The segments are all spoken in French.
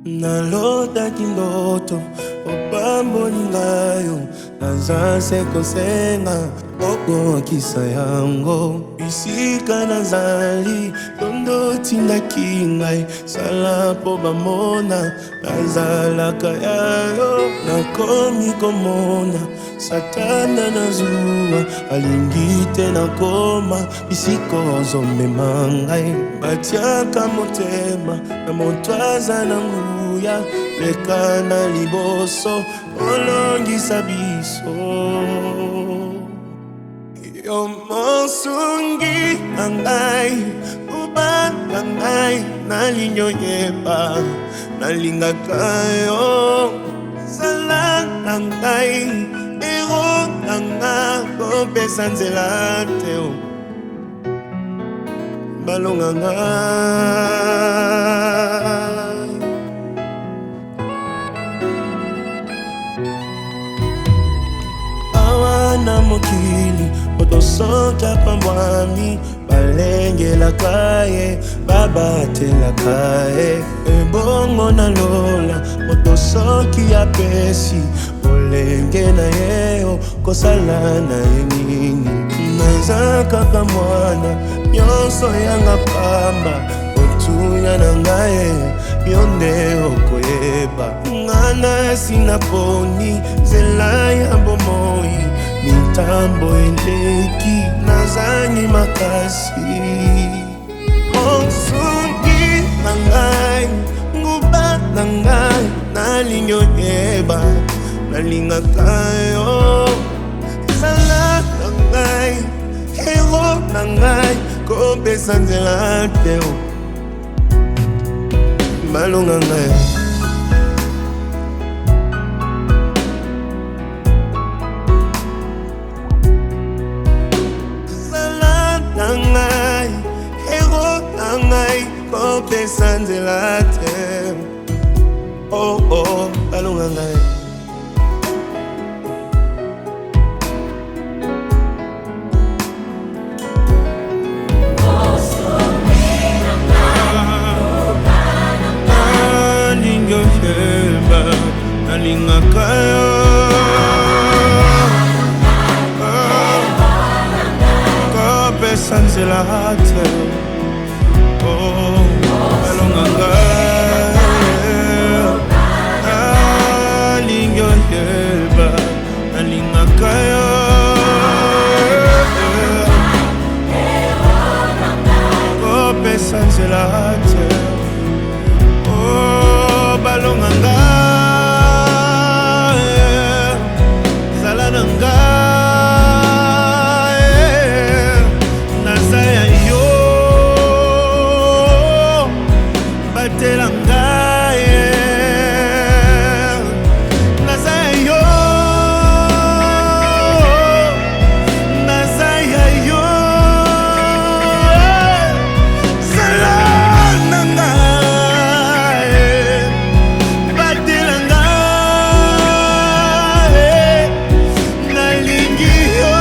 Nalota kindoto opambo ningayo nazase kosenga oko kisa yango bisika nazali tondo tinda kingai salapo bamona nazalaka yayo nakomi komona satana nazuwa alingite nakoma bisiko zombe mangai batiaka motema na motwaza nangu lekana liboso olongisa biso yo monsungi angai ubanga ngai nalinyoyeba nalingaka yo sala ngai ero nanga kopesa nzela te balonga ngai na mokili otosoka pambwami balengela kaye babatela kaye ebongo na lola otosoki ya pesi olenge na yeo kosala na yenini naza kaka mwana nyonso yanga pamba otuya na ngaye yonde okoyeba ngana sinaponi zela ya bomoi mitambo eleki nazangi makasi monsungi na ngai nguba na ngai nalinyoyeba nalingaka yo sala na ngai hero na ngai kopesa nzela te balonga ngai kopesa nzela te oh oh balonga ngai nalingaka yo kopesa nzela te oh balonga ngai alingoyeba nalingaka yo kopesa nzela te oh balonga ngai zala na ngai nazaya yo batela ngai nazaya yo nazaya yo zala na ngai batela ngai nalingi yo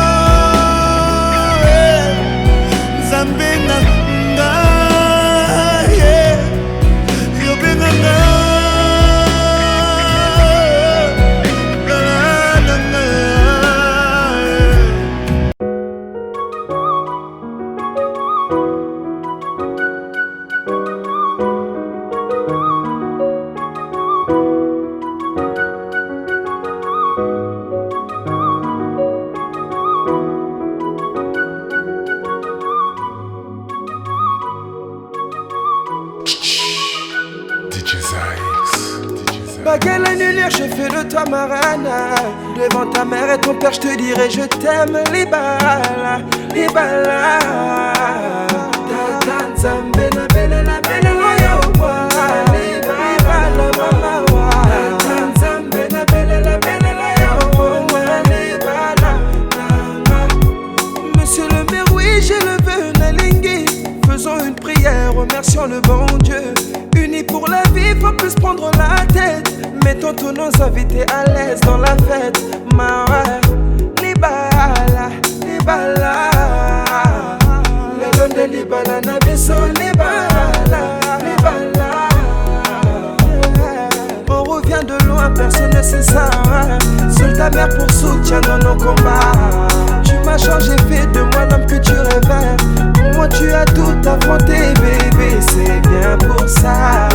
nzambe na ngai yobena ngai Baguette annulaire, je fais de toi marana. Devant ta mère et ton père, je te dirai je t'aime. Les balles, les balles. Ta nzambe na belle la belle yo wa. Les balles, mama wa. Ta nzambe na belle la belle yo wa. Les balles, monsieur le sans le bon Dieu. Unis pour la vie, faut plus prendre la tête. Mettons tous nos invités à l'aise dans la fête. Ma ouais, Libala, Libala. Le Libala, Nabiso, Libala, Libala. On revient de loin, personne ne sait ça. Seule ta mère pour soutien dans nos combats. Tu m'as changé, fait de moi l'homme que tu rêvais. Pour moi tu as tout affronté, bébé, c'est bien pour ça.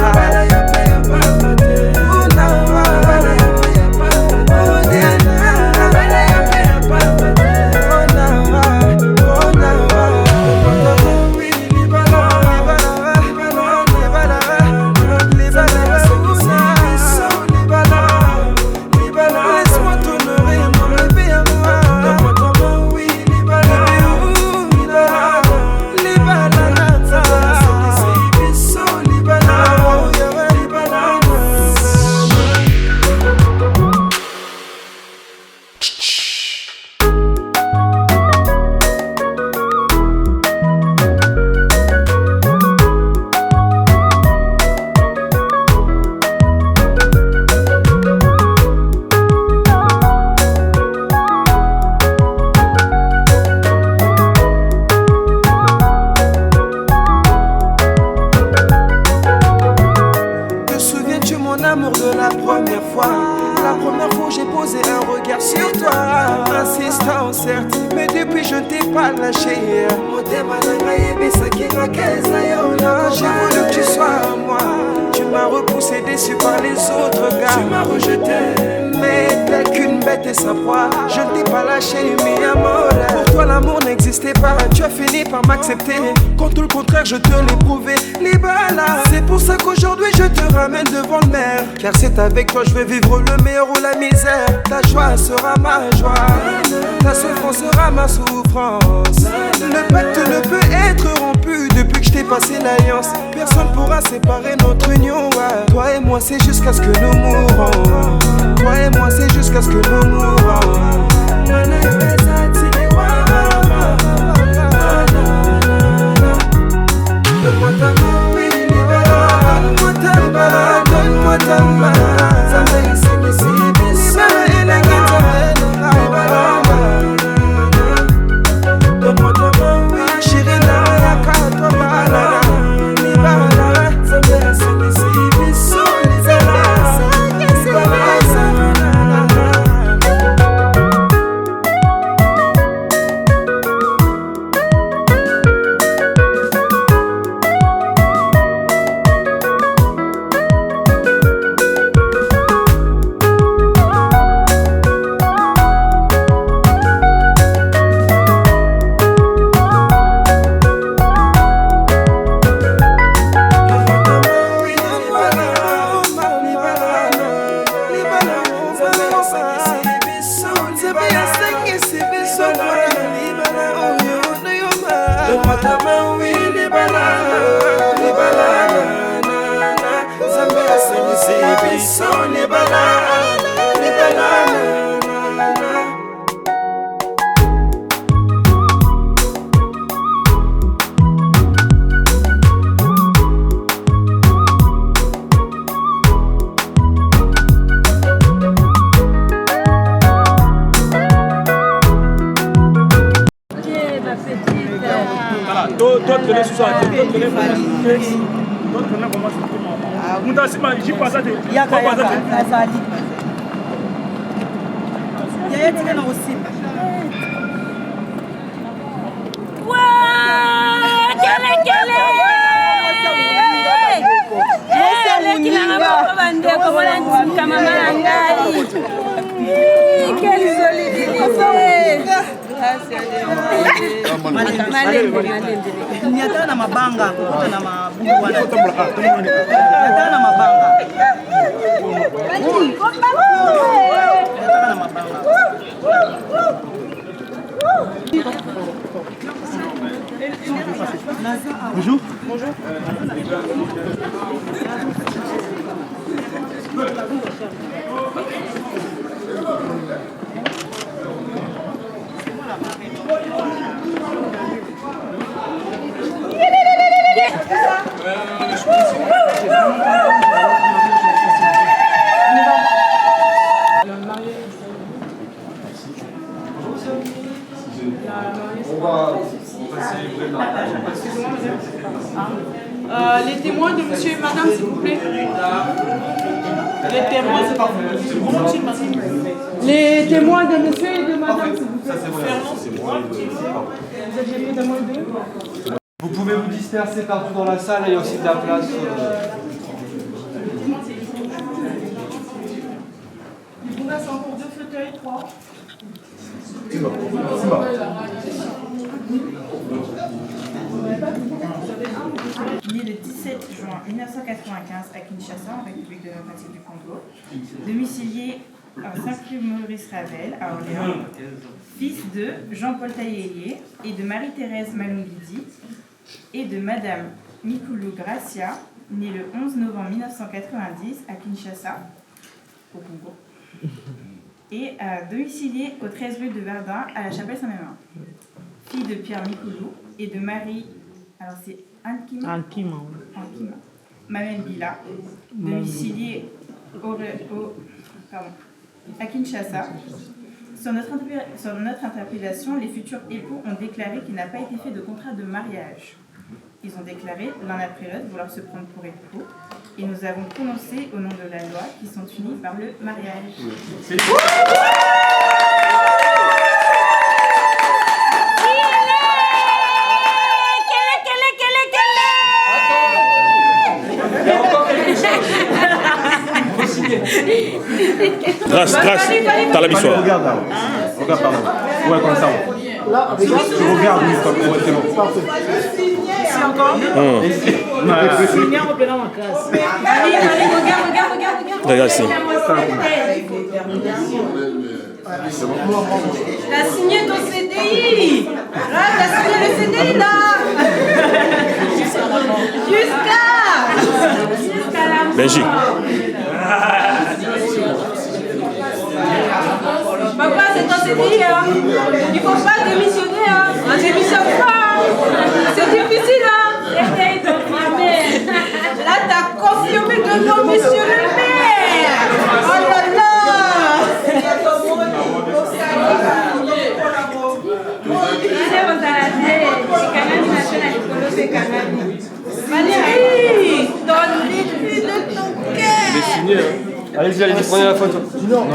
Quand tout le contraire je te l'ai prouvé, Libala. C'est pour ça qu'aujourd'hui je te ramène devant le maire. Car c'est avec toi je vais vivre le meilleur ou la misère. Ta joie sera ma joie, ta souffrance sera ma souffrance. Le pacte ne peut être rompu depuis que je t'ai passé l'alliance. Personne pourra séparer notre union, ouais. Toi et moi c'est jusqu'à ce que nous mourons. Toi et moi c'est jusqu'à ce que nous mourons. Donne-moi ta main, oui, Libala. Donne-moi ta main, donne-moi ta main. Zambé, c'est Bisso, Libala. Donne-moi ta main, oui, Chirina, Yakato, Bala. Libala, Zambé, c'est Bisso, Libala. Niatana na mabanga, na mabubu wana. Niatana na mabanga. Niatana na mabanga. Bonjour. Bonjour. Les témoins de monsieur et madame, s'il vous plaît. Les témoins, c'est pas vous. Les témoins de monsieur et de madame, s'il vous plaît. Vous avez fait témoin d'eux? Vous pouvez vous disperser partout dans la salle, il y a aussi de la place. Il vous reste encore 2 fauteuils, 3. Né le 17 juin 1995 à Kinshasa, en République démocratique du Congo, domicilié à Saint-Maurice Ravel, à Orléans, fils de Jean-Paul Taïeye et de Marie-Thérèse Malungidi, et de Madame Mikulu Gracia, née le 11 novembre 1990 à Kinshasa, au Congo, et domicilié au 13 rue de Verdun à la Chapelle Saint-Mémin. Fille de Pierre Mikulu et de Marie, alors c'est Ankima, Mamel Bila, domicilié à Kinshasa. Sur notre interpellation, les futurs époux ont déclaré qu'il n'a pas été fait de contrat de mariage. Ils ont déclaré l'un après l'autre vouloir se prendre pour époux, et nous avons prononcé au nom de la loi qu'ils sont unis par le mariage. Grâce, t'as la bissoire. Regarde là. Regarde par là. Ouais, comme ça. Tu regardes, oui, comme c'est bon. Ici encore? Signer en plein ma classe. Regarde ici. T'as signé ton CDI. Là, t'as signé le CDI là. Jusqu'à la Benji. Papa, c'est ton CDI, hein. Il faut pas démissionner, hein. On démissionne pas. C'est difficile, hein. Là, t'as confirmé que non, monsieur le maire. Oh là là. Valérie, donne-lui de ton cœur. Allez-y, allez-y, prenez la photo.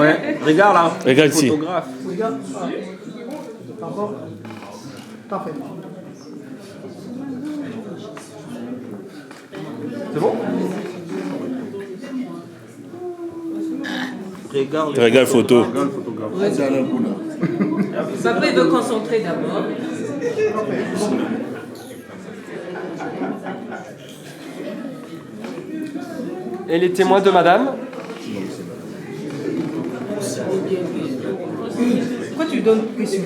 Ouais. Regarde là. Regarde ici. Photographe. Parfait. C'est bon? Regarde photo. Papa, il veut concentrer d'abord. Et les témoins de madame? Pourquoi tu lui donnes pression?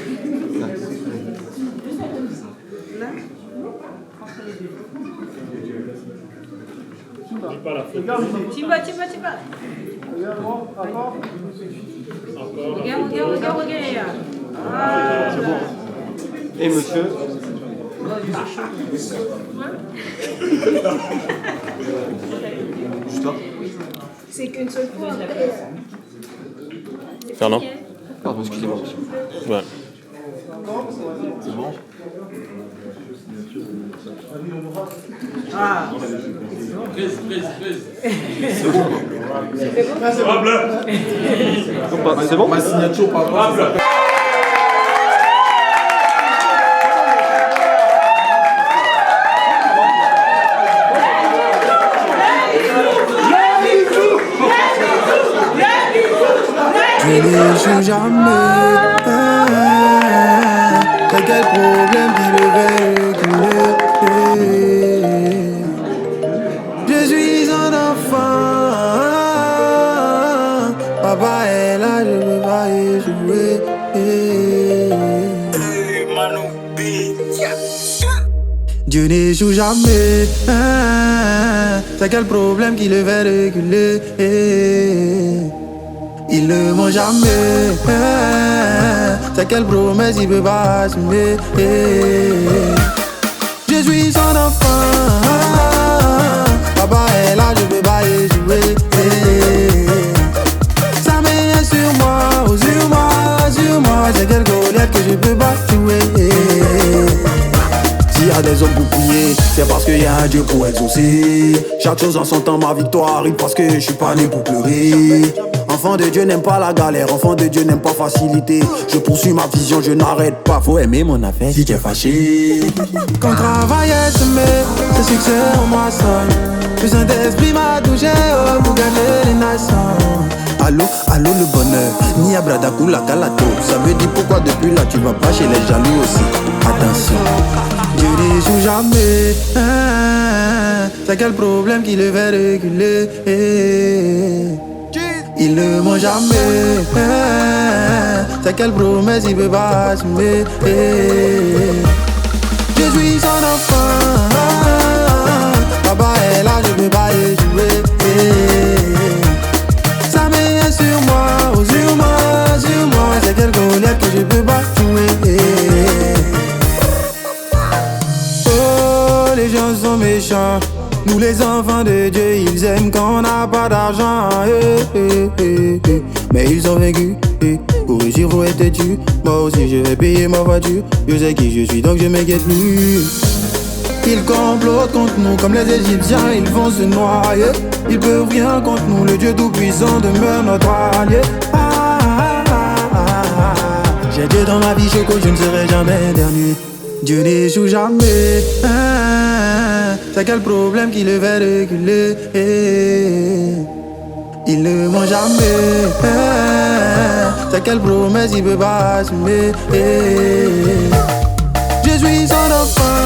Timba. Regarde. C'est bon. Et monsieur? Juste là. C'est qu'une seule fois. Fernand. Pardon, excusez-moi, monsieur. Ouais. C'est bon? Ah. C'est bon? Ma signature, papa. Je n'échoue jamais. T'as quel problème qui me fait reculer? Je suis un enfant. Papa est là, je ne peux pas échouer. Dieu n'échoue jamais. T'as quel problème qui le fait reculer? Il ne ment jamais. C'est quelle promesse il peut pas assumer. Je suis son enfant. jouer. S'il y a des hommes pour prier, c'est parce qu'il y a un Dieu pour exaucer. Chaque chose en son temps, ma victoire arrive parce que je suis pas né pour pleurer. Enfant de Dieu n'aime pas la galère, enfant de Dieu n'aime pas facilité. Je poursuis ma vision, je n'arrête pas. Faut aimer mon affaire si tu es fâché. Quand travail est semé, ce succès en moi seul. Le Saint-Esprit m'a touché pour gagner les nations. Allô, allô le bonheur, ni à Bradakou la calato. Ça veut dire pourquoi depuis là tu vas pas chez les jaloux aussi. Attention, Dieu n'échoue jamais. C'est quel problème qui le fait reculer? Il ne ment jamais. C'est quelle promesse il peut pas assumer? Je suis son enfant. Papa est là, je peux pas échouer. Sa main est sur moi, oh sur moi, sur moi. C'est quelle colère que je peux pas jouer. Oh, les gens sont méchants. Nous les enfants de Dieu, ils aiment quand on n'a pas d'argent. Mais ils ont vaincu. Pour réussir, faut être têtu. Moi aussi, je vais payer ma voiture. Je sais qui je suis, donc je m'inquiète plus. Ils complotent contre nous comme les Égyptiens, ils vont se noyer. Ils peuvent rien contre nous, le Dieu tout-puissant demeure notre allié. J'ai Dieu dans ma vie, choco, je ne serai jamais dernier. Dieu n'échoue jamais. C'est quel problème qui le fait reculer? Il ne ment jamais. C'est quelle promesse il peut pas assumer? Je suis son enfant.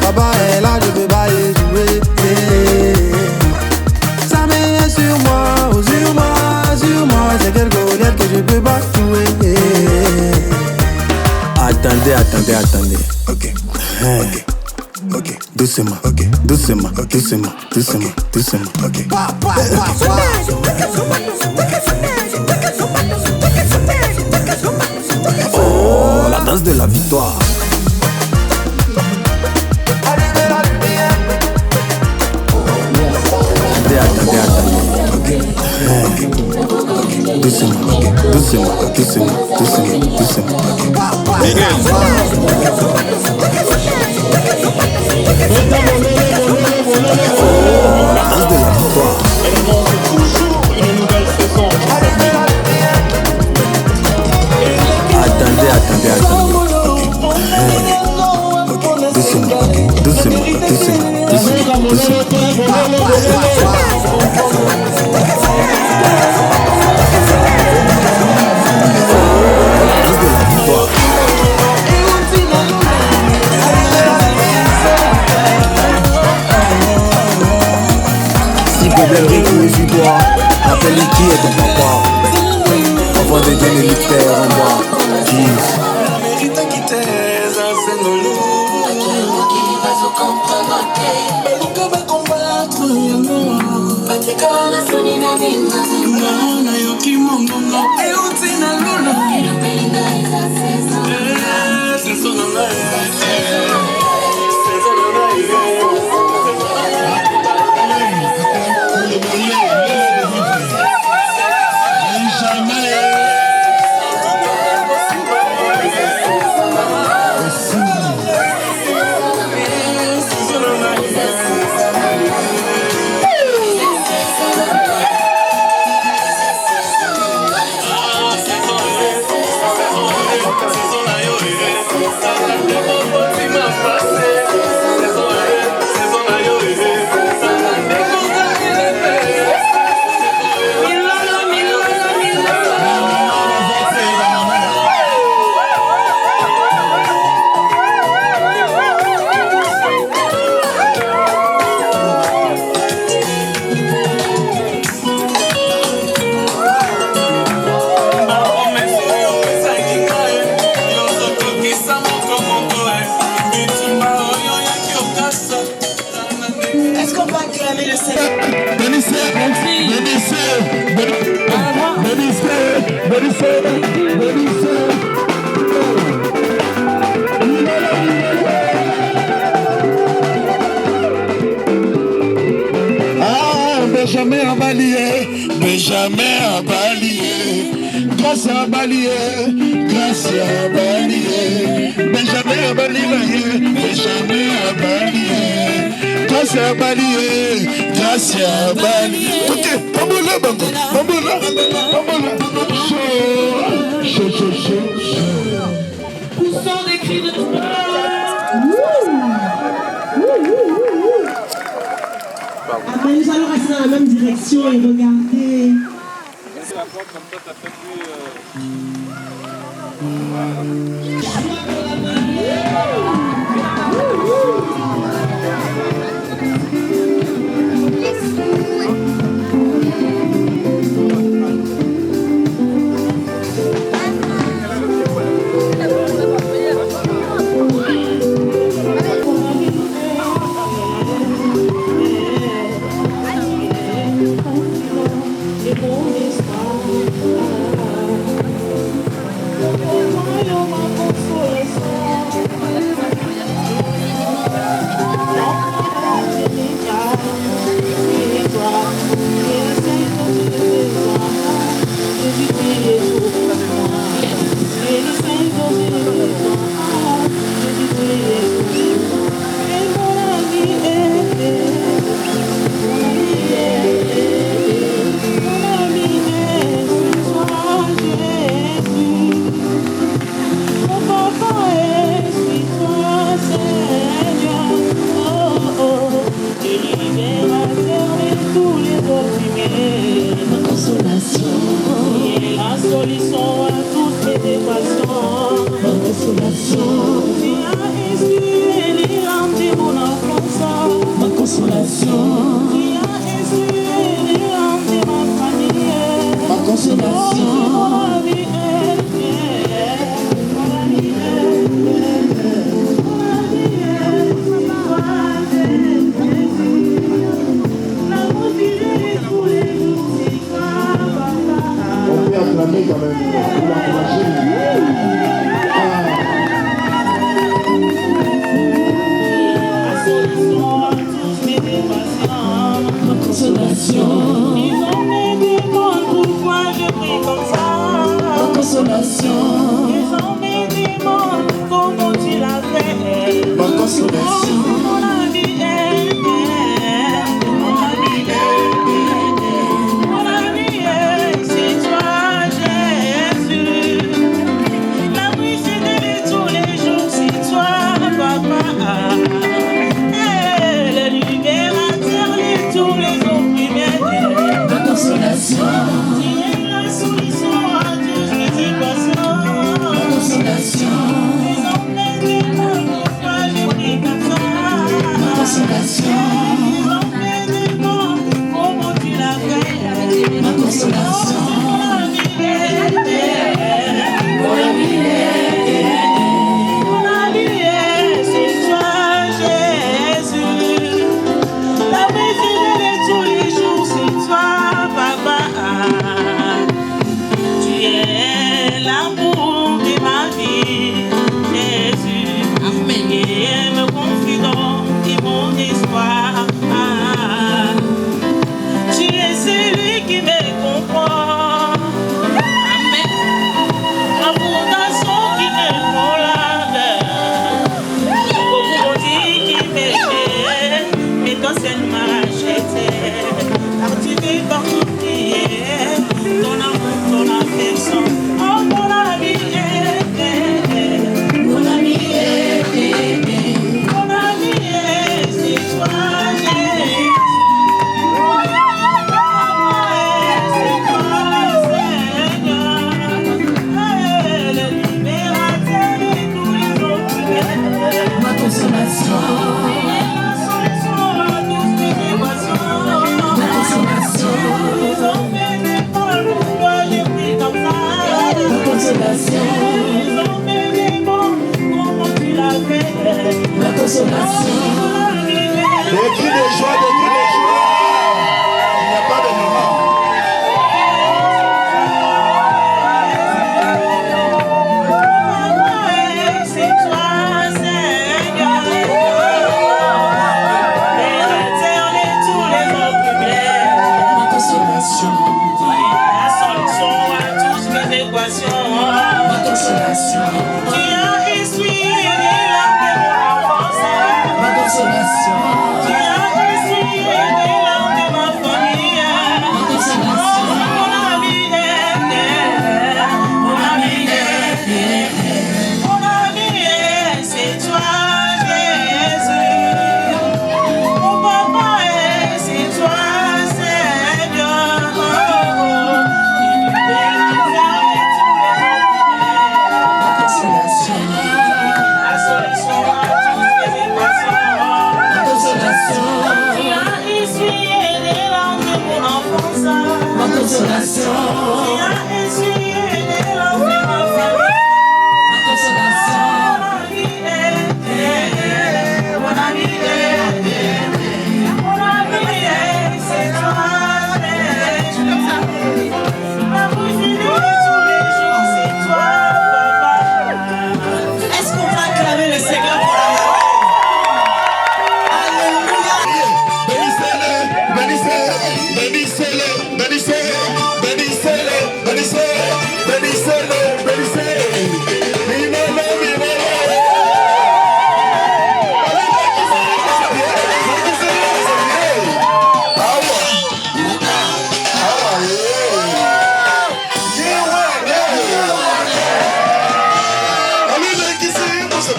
Papa est là, je peux pas échouer. Sa main est sur moi, oh sur moi, sur moi. C'est quelle colère que je peux pas jouer. attendez, attendez, attendez. Ok, ok. Ok, doucement, ok, doucement, ok, doucement, doucement, ok, doucement. ok. Oh, la danse de la victoire. Attendez, attendez. Doucement, doucement, doucement, doucement, doucement. La danse de la victoire. Elle montre toujours une nouvelle saison. Attendez, attendez, attendez. Doucement, doucement, doucement, doucement, doucement. Si problème recule sur toi, appelle qui est ton papa. Enfant de Dieu, le mystère en moi. Jesus. Benjamin a balié, grâce à balié, grâce à balié. Gracia Bali, Gracia Bali. Ok, bambola, bambola, bambola. Poussant des cris de douleur. Après, nous allons rester dans la même direction et regarder. Tu as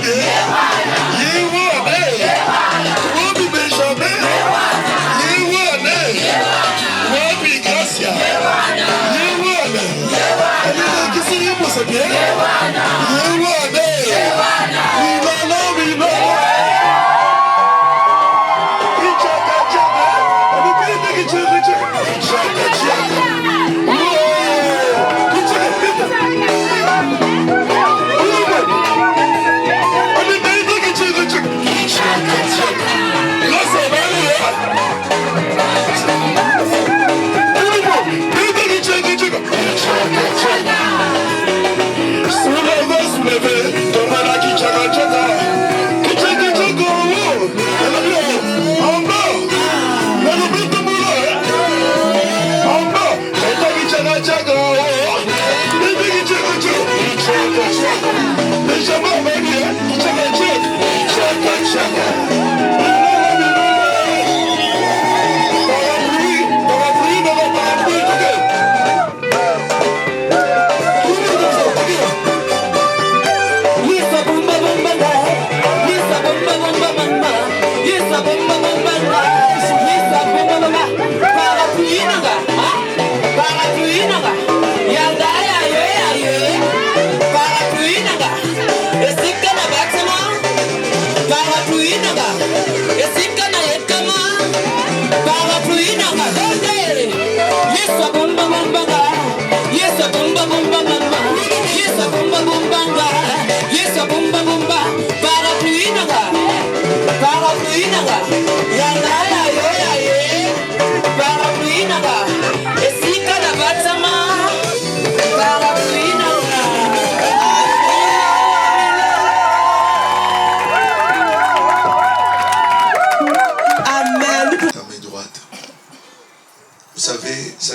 bien. Wapi Benjamin. Wapi Gracia. Qu'est-ce qu'il y a pour ça bien?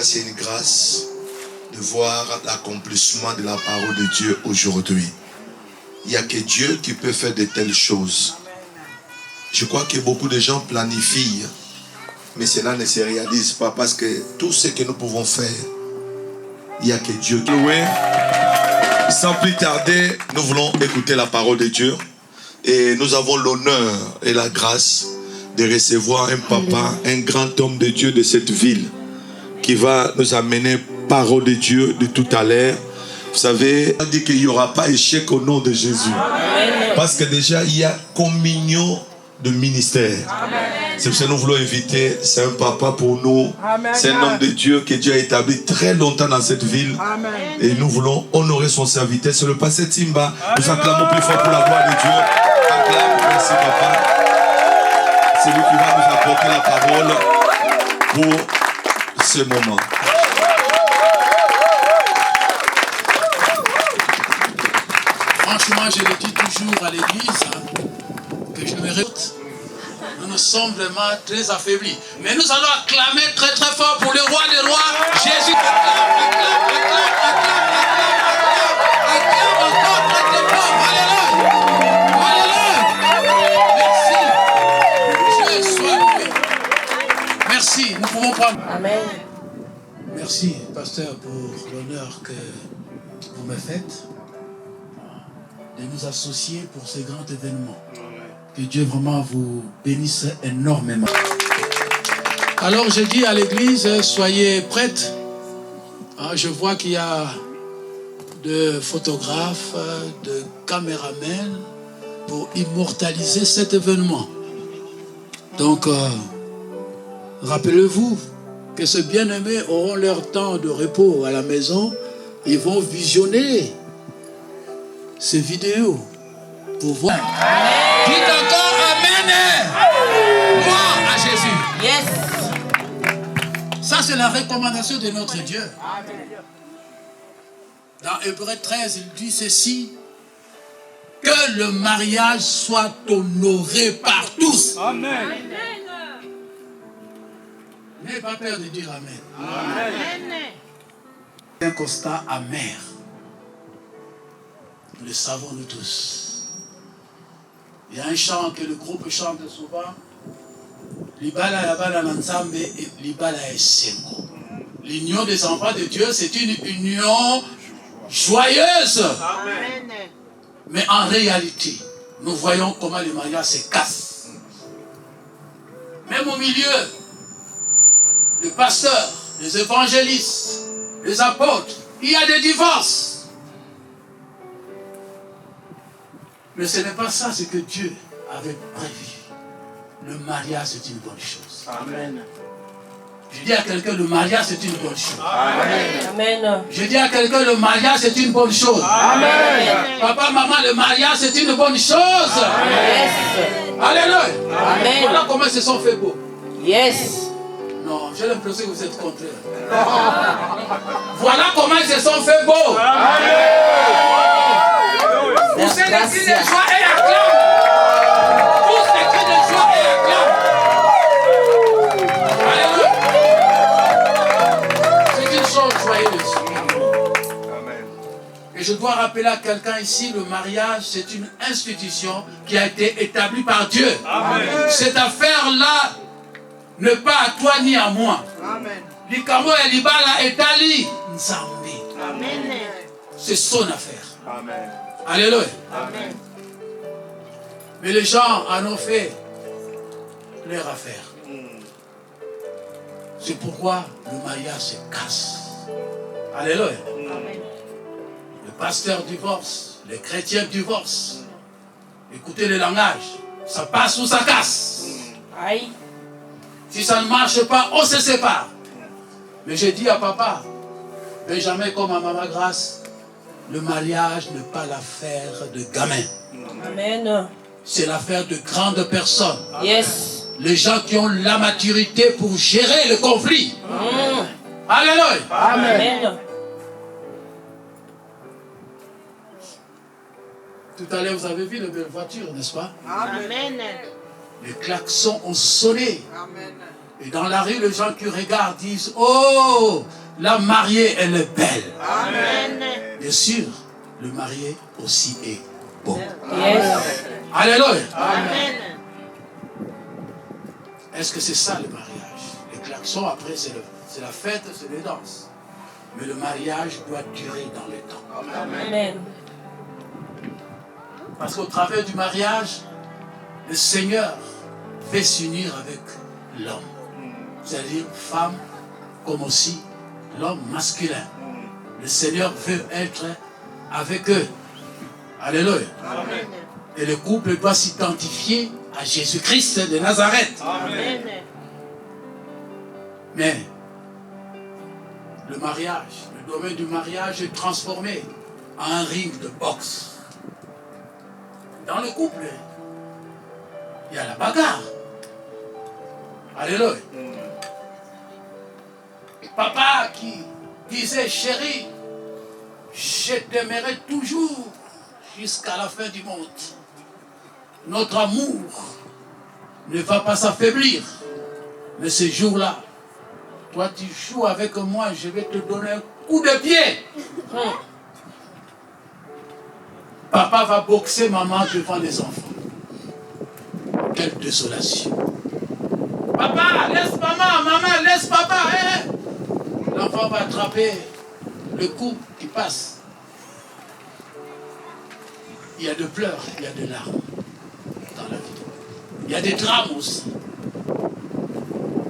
C'est une grâce de voir l'accomplissement de la parole de Dieu aujourd'hui. Il n'y a que Dieu qui peut faire de telles choses. Je crois que beaucoup de gens planifient, mais cela ne se réalise pas parce que tout ce que nous pouvons faire, il n'y a que Dieu qui peut. Sans plus tarder, nous voulons écouter la parole de Dieu et nous avons l'honneur et la grâce de recevoir un papa, un grand homme de Dieu de cette ville, qui va nous amener parole de Dieu de tout à l'heure. Vous savez, on dit qu'il n'y aura pas échec au nom de Jésus. Amen. Parce que déjà, il y a communion de ministère. C'est pour ça que nous voulons inviter, c'est un papa pour nous. C'est un homme de Dieu que Dieu a établi très longtemps dans cette ville. Amen. Et nous voulons honorer son serviteur. C'est le pasteur Timba. Nous acclamons plus fort pour la gloire de Dieu. Acclame, merci papa. C'est lui qui va nous apporter la parole pour ce moment. Franchement, je le dis toujours à l'église que je me répète. Nous sommes vraiment très affaiblis. Mais nous allons acclamer très très fort pour le roi des rois, Jésus. Merci, nous pouvons prendre. Amen. Merci, pasteur, pour l'honneur que vous me faites de nous associer pour ce grand événement. Que Dieu vraiment vous bénisse énormément. Alors je dis à l'église, soyez prêtes. Je vois qu'il y a de photographes, de caméramens pour immortaliser cet événement. Donc, rappelez-vous que ces bien-aimés auront leur temps de repos à la maison. Ils vont visionner ces vidéos pour voir. Dites encore Amen. Gloire à Jésus. Yes. Ça, c'est la recommandation de notre Dieu. Dans Hébreux 13, il dit ceci: que le mariage soit honoré par tous. Amen. N'ayez pas peur de dire Amen. Amen. Un constat amer. Nous le savons nous tous. Il y a un chant que le groupe chante souvent. Libala yabala nansambe et libala esengo. L'union des enfants de Dieu, c'est une union joyeuse. Amen. Mais en réalité, nous voyons comment les mariages se cassent. Même au milieu, les pasteurs, les évangélistes, les apôtres, il y a des divorces. Mais ce n'est pas ça ce que Dieu avait prévu. Le mariage, c'est une bonne chose. Amen. Je dis à quelqu'un, le mariage, c'est une bonne chose. Amen. Amen. Je dis à quelqu'un, le mariage, c'est une bonne chose. Amen. Papa, maman, le mariage, c'est une bonne chose. Yes. Alléluia. Amen. Voilà comment ils se sont fait beaux. Yes. Non, j'ai l'impression que vous êtes contraire. Voilà comment ils se sont fait beaux. Vous êtes des cris de joie et acclame. Tous des cris de joie et acclame. Alléluia. C'est une chose joyeuse. Et je dois rappeler à quelqu'un ici, le mariage, c'est une institution qui a été établie par Dieu. Amen. Cette affaire-là n'est pas à toi ni à moi. Amen. C'est son affaire. Amen. Alléluia. Amen. Mais les gens en ont fait leur affaire. C'est pourquoi le mariage se casse. Alléluia. Amen. Le pasteur divorce, les chrétiens divorcent. Écoutez le langage. Ça passe ou ça casse. Aïe. Si ça ne marche pas, on se sépare. Mais j'ai dit à papa, Benjamin comme à Maman Grâce, le mariage n'est pas l'affaire de gamins. Amen. C'est l'affaire de grandes personnes. Yes. Les gens qui ont la maturité pour gérer le conflit. Alléluia. Amen. Tout à l'heure, vous avez vu les belles voitures, n'est-ce pas? Amen. Les klaxons ont sonné. Amen. Et dans la rue, les gens qui regardent disent, oh, la mariée, elle est belle. Amen. Bien sûr, le marié aussi est beau. Yes. Alléluia. Amen. Est-ce que c'est ça le mariage? Les klaxons, après, c'est la fête, c'est les danses. Mais le mariage doit durer dans le temps. Amen. Parce qu'au travers du mariage, le Seigneur fait s'unir avec l'homme. C'est-à-dire femme comme aussi l'homme masculin. Le Seigneur veut être avec eux. Alléluia. Amen. Et le couple doit s'identifier à Jésus-Christ de Nazareth. Amen. Mais le mariage, le domaine du mariage est transformé en un ring de boxe. Dans le couple, il y a la bagarre. Alléluia. Papa qui disait, chérie, je t'aimerai toujours jusqu'à la fin du monde. Notre amour ne va pas s'affaiblir. Mais ce jour-là, toi tu joues avec moi, je vais te donner un coup de pied. Papa va boxer maman devant les enfants. Quelle désolation. Papa, laisse maman, maman, laisse papa. Hein? L'enfant va attraper le coup qui passe. Il y a de pleurs, il y a de larmes dans la vie. Il y a des drames aussi.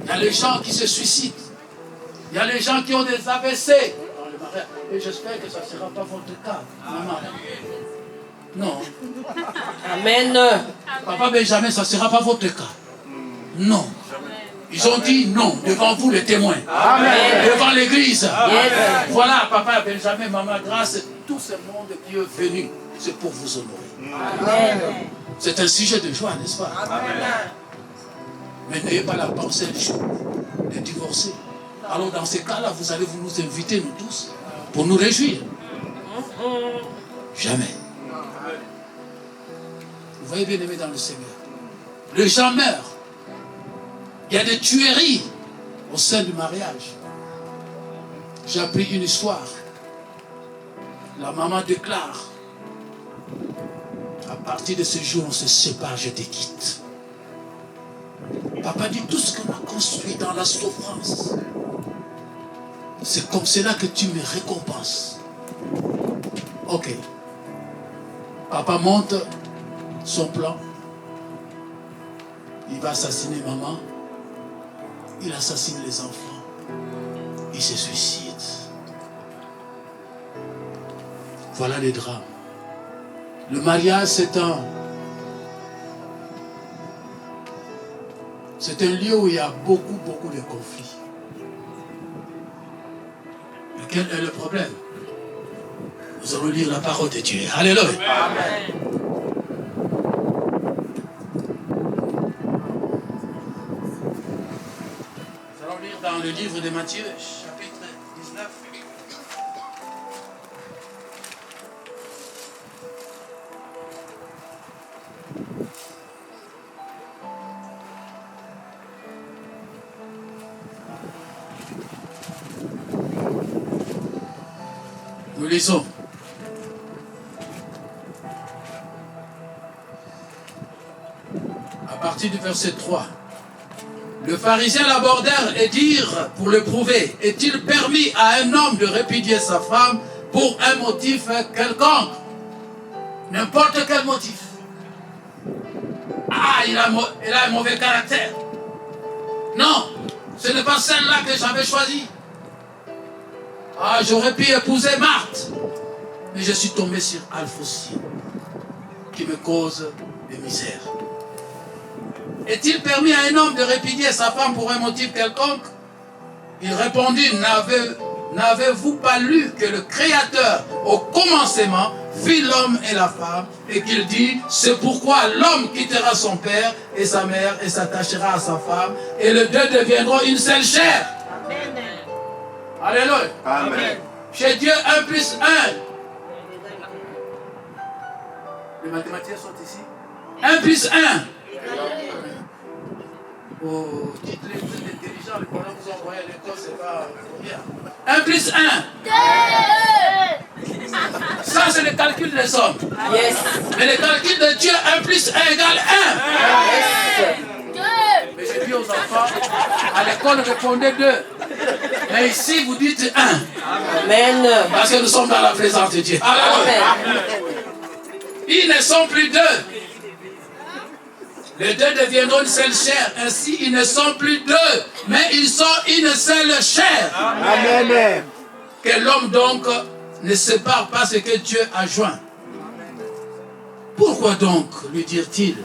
Il y a les gens qui se suicident. Il y a les gens qui ont des AVC dans le mariage. Et j'espère que ça ne sera pas votre cas, maman. Non. Amen. Papa Benjamin, ça ne sera pas votre cas. Non. Ils ont dit non devant vous les témoins. Amen. Devant l'église. Yes. Voilà, papa Benjamin, maman Grâce, tout ce monde qui est venu, c'est pour vous honorer. Amen. C'est un sujet de joie, n'est-ce pas? Amen. Mais n'ayez pas la pensée de divorcer. Alors dans ces cas-là, vous allez vous nous inviter, nous tous, pour nous réjouir. Jamais. Vous voyez, bien aimé dans le Seigneur, les gens meurent. Il y a des tueries au sein du mariage. J'ai appris une histoire. La maman déclare, à partir de ce jour, on se sépare, je te quitte. Papa dit, tout ce qu'on a construit dans la souffrance, c'est comme cela que tu me récompenses. Ok. Papa monte son plan. Il va assassiner maman. Il assassine les enfants. Il se suicide. Voilà les drames. Le mariage, c'est un lieu où il y a beaucoup de conflits. Mais quel est le problème? Nous allons lire la parole de Dieu. Alléluia. Amen. Nous allons lire dans le livre de Matthieu, chapitre 19. Nous lisons. À partir du verset 3. Le pharisien l'abordèrent et dirent, pour le prouver, est-il permis à un homme de répudier sa femme pour un motif quelconque? N'importe quel motif. Ah, il a un mauvais caractère. Non, ce n'est pas celle-là que j'avais choisie. Ah, j'aurais pu épouser Marthe, mais je suis tombé sur Alphonsine, qui me cause des misères. Est-il permis à un homme de répudier sa femme pour un motif quelconque? Il répondit, n'avez-vous pas lu que le Créateur, au commencement, fit l'homme et la femme, et qu'il dit, c'est pourquoi l'homme quittera son père et sa mère et s'attachera à sa femme, et les deux deviendront une seule chair. Amen. Alléluia. Amen. Chez Dieu, 1 plus 1. Les mathématiciens sont ici. 1 plus 1. Oh, dites-les, vous êtes intelligents, les problèmes que vous envoyez à l'école, c'est pas bien. 1 plus 1. Ça, c'est le calcul des hommes. Yes. Mais le calcul de Dieu, 1 plus 1 égale 1. Yes. Mais j'ai dit aux enfants, à l'école, répondez 2. Mais ici, vous dites 1. Amen. Parce que nous sommes dans la présence de Dieu. Amen. Ils ne sont plus 2. Les deux deviendront une seule chair. Ainsi, ils ne sont plus 2, mais ils sont une seule chair. Amen. Que l'homme donc ne sépare pas ce que Dieu a joint. Pourquoi donc, lui dirent-ils,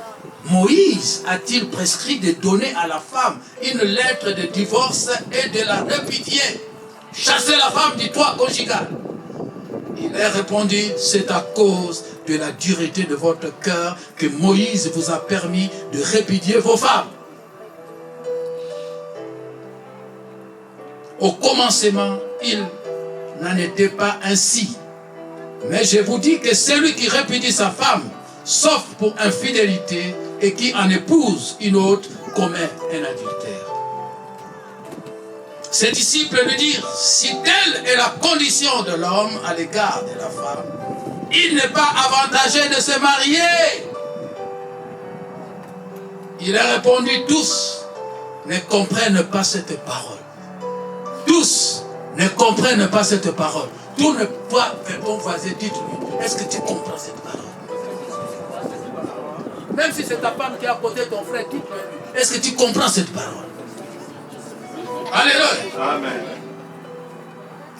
Moïse a-t-il prescrit de donner à la femme une lettre de divorce et de la répudier, chasser la femme du toit conjugal? Il leur répondit, c'est à cause de la dureté de votre cœur que Moïse vous a permis de répudier vos femmes. Au commencement, il n'en était pas ainsi. Mais je vous dis que celui qui répudie sa femme, sauf pour infidélité, et qui en épouse une autre, commet un adultère. Ses disciples lui dirent, si telle est la condition de l'homme à l'égard de la femme, il n'est pas avantageux de se marier. Il a répondu, tous ne comprennent pas cette parole. Tous ne comprennent pas cette parole. Tout ne pas, ton voisin, dites-lui, est-ce que tu comprends cette parole? Même si c'est ta femme qui est à côté de ton frère, dites-lui, est-ce que tu comprends cette parole? Alléluia. Amen.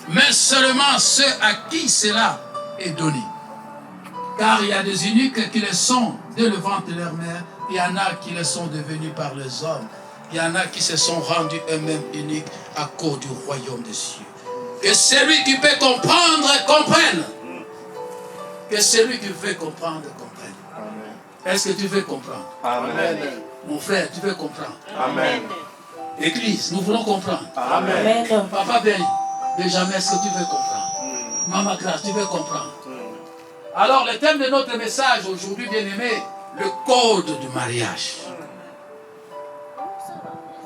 Mais seulement ceux à qui cela est donné. Car il y a des eunuques qui le sont dès le ventre de leur mère. Il y en a qui le sont devenus par les hommes. Il y en a qui se sont rendus eux-mêmes uniques à cause du royaume des cieux. Que celui qui peut comprendre, comprenne. Que celui qui veut comprendre, comprenne. Amen. Est-ce que tu veux comprendre? Amen. Mon frère, tu veux comprendre? Amen. Église, nous voulons comprendre. Amen. Papa Ben, Benjamin, est-ce que tu veux comprendre? Maman Grâce, tu veux comprendre? Alors, le thème de notre message aujourd'hui, bien-aimé, le code du mariage.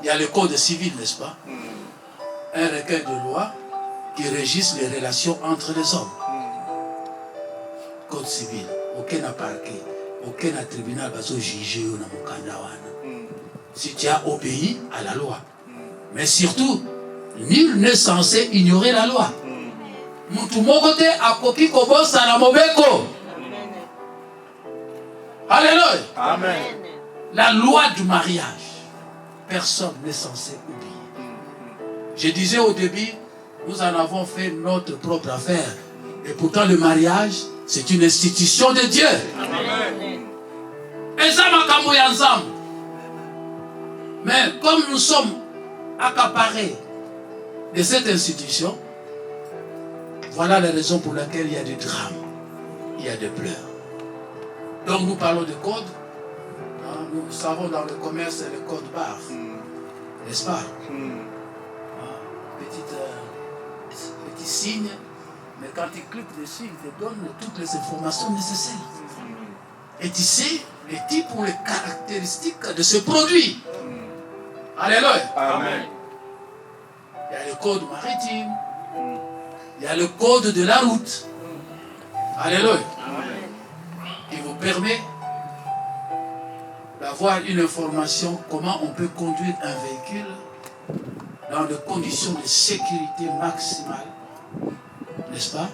Il y a le code civil, n'est-ce pas? Un recueil de lois qui régissent les relations entre les hommes. Code civil. Aucun n'a parqué. Aucun tribunal va se juger au Namukandawana. Si tu as obéi à la loi. Mais surtout, nul n'est censé ignorer la loi. Alléluia. Amen. La loi du mariage, personne n'est censé oublier. Je disais au début, nous en avons fait notre propre affaire. Et pourtant le mariage, c'est une institution de Dieu. Amen. Et ça m'a ensemble. Mais comme nous sommes accaparés de cette institution, voilà la raison pour laquelle il y a des drames, il y a des pleurs. Donc nous parlons de code. Nous savons dans le commerce le code barre. N'est-ce pas? Petit signe, mais quand tu cliques dessus, il te donne toutes les informations nécessaires. Et tu sais les types ou les caractéristiques de ce produit. Alléluia. Amen. Il y a le code maritime. Il y a le code de la route. Alléluia. Qui vous permet d'avoir une information comment on peut conduire un véhicule dans des conditions de sécurité maximale. N'est-ce pas?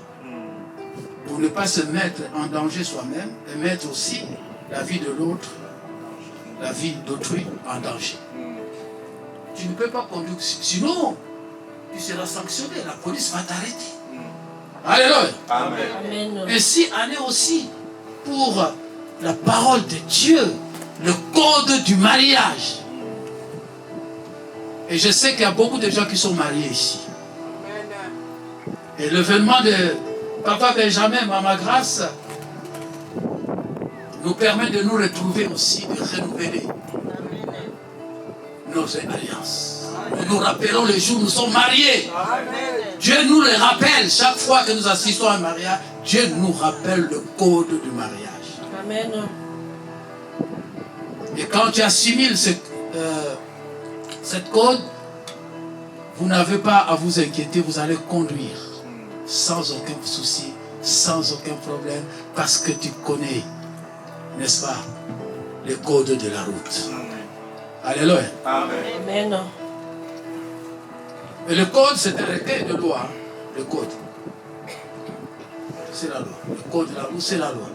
Pour ne pas se mettre en danger soi-même et mettre aussi la vie de l'autre, la vie d'autrui en danger. Tu ne peux pas conduire, sinon tu seras sanctionné, la police va t'arrêter. Alléluia. Amen. Ainsi en est aussi pour la parole de Dieu, le code du mariage. Et je sais qu'il y a beaucoup de gens qui sont mariés ici. Et l'événement de Papa Benjamin, Maman Grâce, nous permet de nous retrouver aussi, de renouveler nos alliances. Nous nous rappelons les jours où nous sommes mariés. Dieu nous le rappelle chaque fois que nous assistons à un mariage. Dieu nous rappelle le code du mariage. Amen. Et quand tu assimiles cette code, vous n'avez pas à vous inquiéter, vous allez conduire sans aucun souci, sans aucun problème, parce que tu connais, n'est-ce pas, le code de la route. Alléluia. Amen. Et le code, c'est un recueil de lois. Le code. C'est la loi. Le code de la route, c'est la loi.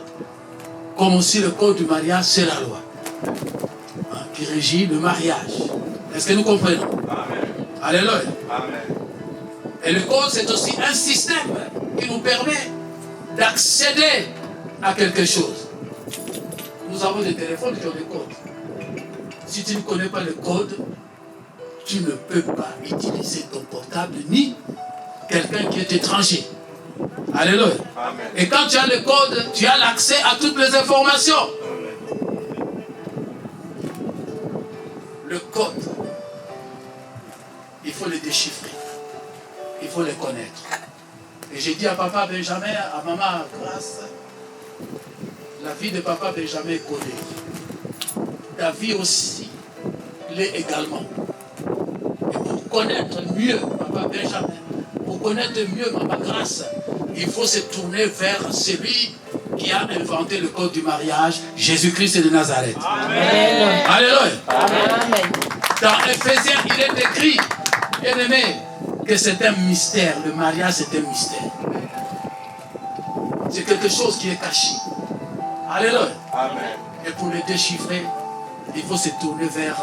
Comme aussi le code du mariage, c'est la loi. Qui régit le mariage. Est-ce que nous comprenons? Alléluia. Et le code, c'est aussi un système qui nous permet d'accéder à quelque chose. Nous avons des téléphones qui ont des codes. Si tu ne connais pas le code, tu ne peux pas utiliser ton portable ni quelqu'un qui est étranger. Alléluia. Et quand tu as le code, tu as l'accès à toutes les informations. Le code, il faut le déchiffrer. Il faut le connaître. Et j'ai dit à Papa Benjamin, à Maman Grâce, la vie de Papa Benjamin est codée. Ta vie aussi l'est également. Et pour connaître mieux Papa Benjamin, pour connaître mieux Maman Grâce, il faut se tourner vers celui qui a inventé le code du mariage, Jésus-Christ de Nazareth. Amen. Alléluia. Amen. Dans Éphésiens, il est écrit, bien aimé, que c'est un mystère. Le mariage, c'est un mystère. C'est quelque chose qui est caché. Alléluia. Et pour le déchiffrer, il faut se tourner vers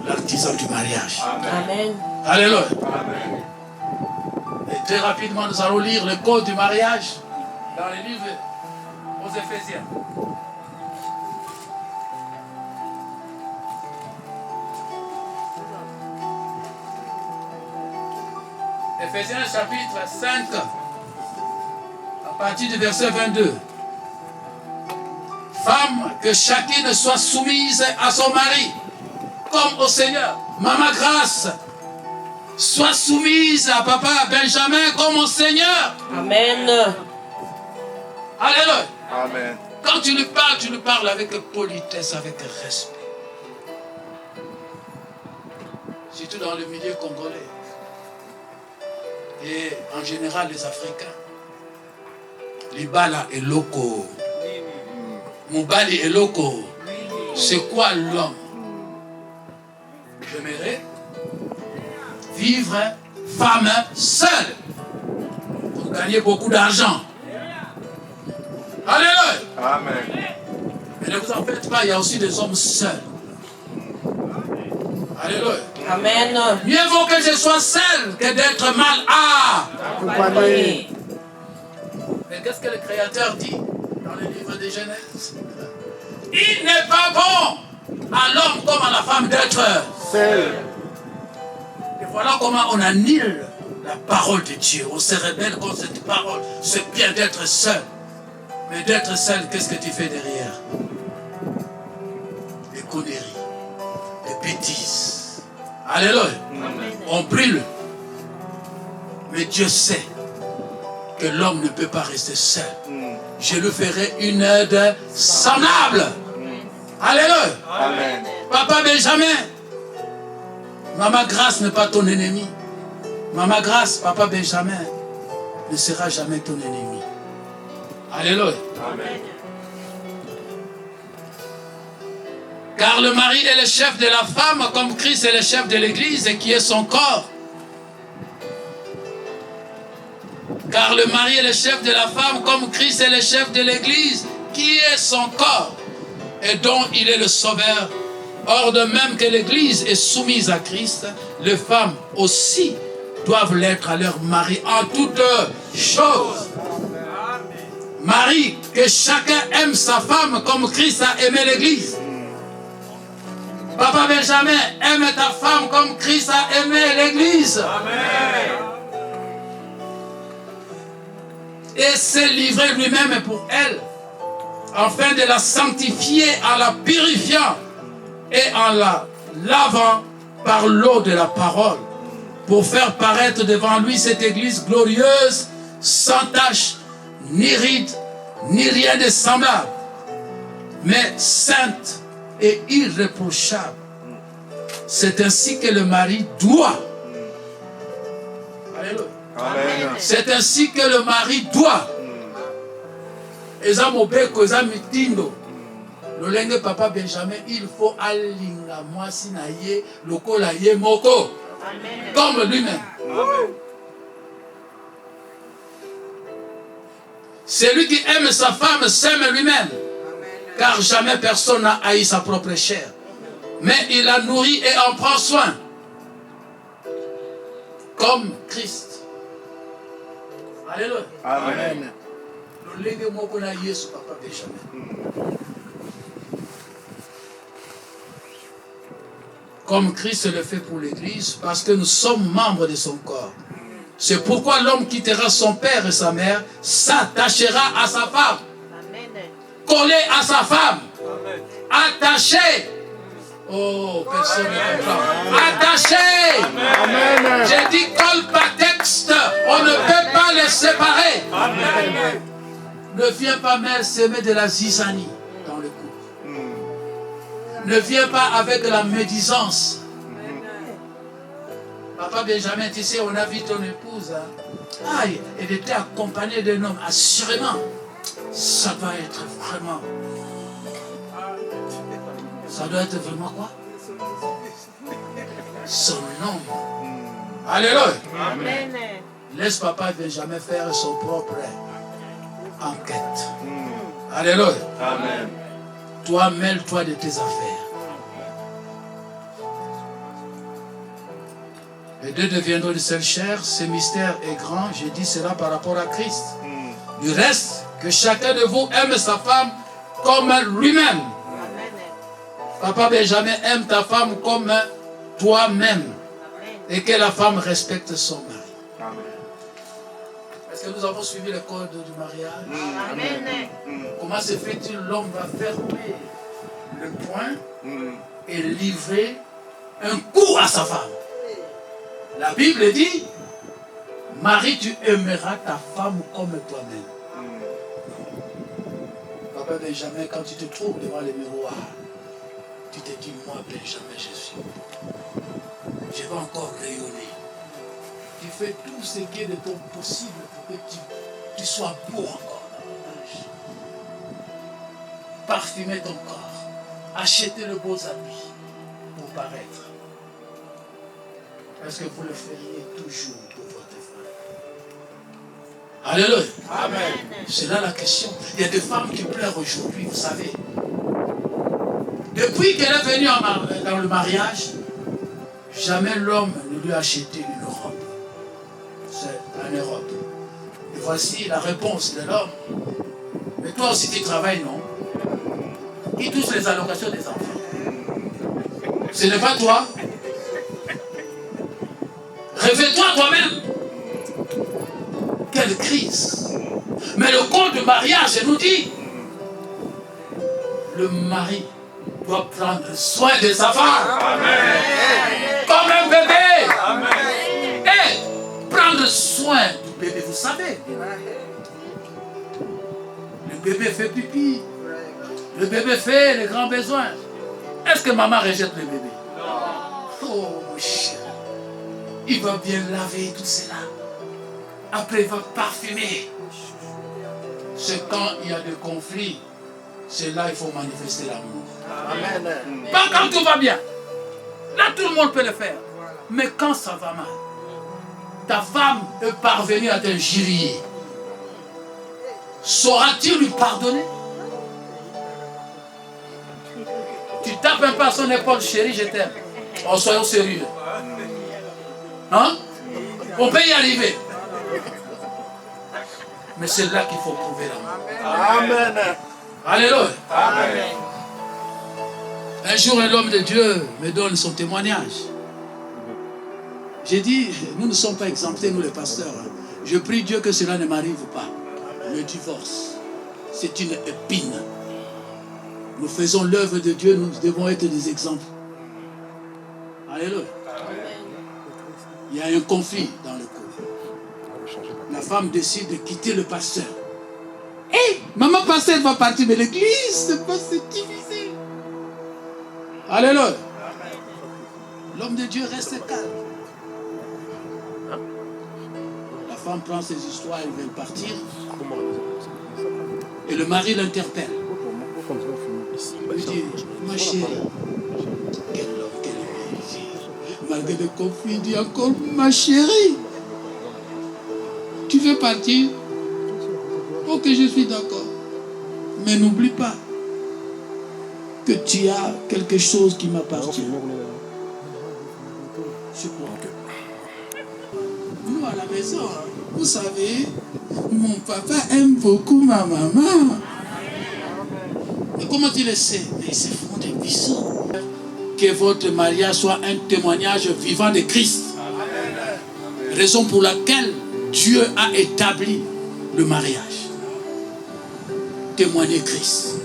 l'artisan du mariage. Amen. Alléluia. Et très rapidement, nous allons lire le code du mariage dans les livres aux Éphésiens. Éphésiens chapitre 5, à partir du verset 22. Femme, que chacune soit soumise à son mari, comme au Seigneur. Maman Grâce, soit soumise à Papa Benjamin comme au Seigneur. Amen. Alléluia. Amen. Quand tu lui parles avec politesse, avec respect. Surtout dans le milieu congolais. Et en général, les Africains. Libala et Loko. Mubali et Loko. C'est quoi l'homme? J'aimerais vivre femme seule pour gagner beaucoup d'argent. Alléluia. Amen. Mais ne vous en faites pas, il y a aussi des hommes seuls. Alléluia. Amen. Mieux vaut que je sois seul que d'être mal accompagné. Mais qu'est-ce que le Créateur dit dans le livre de Genèse? Il n'est pas bon à l'homme comme à la femme d'être seul. Et voilà comment on annule la parole de Dieu. On se rebelle contre cette parole. C'est bien d'être seul. Mais d'être seul, qu'est-ce que tu fais derrière? Des conneries, des bêtises. Alléluia. On brûle. Mais Dieu sait que l'homme ne peut pas rester seul. Je lui ferai une aide semblable. Alléluia. Amen. Papa Benjamin, Maman Grâce n'est pas ton ennemi. Maman Grâce, Papa Benjamin ne sera jamais ton ennemi. Alléluia. Amen. Car le mari est le chef de la femme, comme Christ est le chef de l'Église et qui est son corps. Car le mari est le chef de la femme, comme Christ est le chef de l'Église, qui est son corps, et dont il est le sauveur. Or, de même que l'Église est soumise à Christ, les femmes aussi doivent l'être à leur mari en toutes choses. Marie, que chacun aime sa femme comme Christ a aimé l'Église. Papa Benjamin, aime ta femme comme Christ a aimé l'Église. Et s'est livré lui-même pour elle, afin de la sanctifier en la purifiant et en la lavant par l'eau de la parole, pour faire paraître devant lui cette Église glorieuse, sans tache, ni ride, ni rien de semblable, mais sainte et irréprochable. C'est ainsi que le mari doit. Alléluia. Amen. C'est ainsi que le mari doit. Ezamobeko, ezamitindo. Lolenge Papa Benjamin, il faut alinga mwasi na ye, lokola ye moko. Comme lui-même. Celui qui aime sa femme s'aime lui-même. Car jamais personne n'a haï sa propre chair. Mais il la nourrit et en prend soin. Comme Christ. Alléluia. Amen. Comme Christ le fait pour l'Église, parce que nous sommes membres de son corps. C'est pourquoi l'homme quittera son père et sa mère, s'attachera à sa femme. Collé à sa femme. Attaché. Oh, personne ne comprend. Attaché. Amen. J'ai dit colle par texte. On ne peut pas les séparer. Amen. Ne viens pas mère s'aimer de la zizanie dans le couple. Ne viens pas avec la médisance. Papa Benjamin, tu sais, on a vu ton épouse. Ah, elle était accompagnée d'un homme. Assurément, ça doit être vraiment... Ça doit être vraiment quoi? Son homme. Alléluia. Amen. Laisse Papa Benjamin faire son propre enquête. Alléluia. Amen. Toi, mêle-toi de tes affaires. Les deux deviendront une seule chair. Ce mystère est grand. Je dis cela par rapport à Christ. Du reste, que chacun de vous aime sa femme comme lui-même. Papa Benjamin, aime ta femme comme toi-même. Et que la femme respecte son mari. Amen. Est-ce que nous avons suivi le code du mariage? Amen. Comment se fait-il l'homme va fermer le poing et livrer un coup à sa femme? La Bible dit, Marie, tu aimeras ta femme comme toi-même. Papa Benjamin, quand tu te trouves devant le miroir, tu te dis, moi Benjamin, je suis beau. Je vais encore rayonner. Tu fais tout ce qui est de ton possible pour que tu sois beau encore davantage. Parfumer ton corps. Acheter de beaux habits pour paraître. Est-ce que vous le feriez toujours pour votre femme? Alléluia. Amen. C'est là la question. Il y a des femmes qui pleurent aujourd'hui, vous savez. Depuis qu'elle est venue dans le mariage, jamais l'homme ne lui a acheté une robe. C'est en Europe. Et voici la réponse de l'homme. Mais toi aussi tu travailles, non? Qui touche les allocations des enfants? Ce n'est pas toi. Réveille-toi toi-même. Quelle crise. Mais le code de mariage nous dit, le mari doit prendre soin de sa femme. Amen. Comme un bébé. Amen. Et prendre soin du bébé, vous savez. Le bébé fait pipi. Le bébé fait les grands besoins. Est-ce que maman rejette le bébé? Non. Oh mon cher. Il va bien laver tout cela. Après il va parfumer. C'est quand il y a des conflits. C'est là qu'il faut manifester l'amour. Amen. Pas quand tout va bien. Là, tout le monde peut le faire. Mais quand ça va mal, ta femme est parvenue à t'injurier. Saura-t-il lui pardonner? Tu tapes un peu à son épaule, chérie, je t'aime. Oh, soyons sérieux. Hein? On peut y arriver. Mais c'est là qu'il faut prouver l'amour. Amen. Alléluia. Amen. Un jour, un homme de Dieu me donne son témoignage. J'ai dit, nous ne sommes pas exemptés, nous les pasteurs. Je prie Dieu que cela ne m'arrive pas. Le divorce, c'est une épine. Nous faisons l'œuvre de Dieu, nous devons être des exemples. Alléluia. Il y a un conflit dans le couple. La femme décide de quitter le pasteur. Hé, maman pasteur va partir, mais l'église, c'est pas se diviser. Alléluia. L'homme de Dieu reste calme. La femme prend ses histoires, elle veut partir. Et le mari l'interpelle. Il dit, ma chérie, quel homme, quel homme. Malgré le conflit, il dit encore, ma chérie, tu veux partir? Ok, je suis d'accord. Mais n'oublie pas que tu as quelque chose qui m'appartient. Je crois que nous, à la maison, vous savez, mon papa aime beaucoup ma maman. Et comment tu le sais? Mais ils se font des bisous. Que votre mariage soit un témoignage vivant de Christ. Raison pour laquelle Dieu a établi le mariage. Témoigner Christ.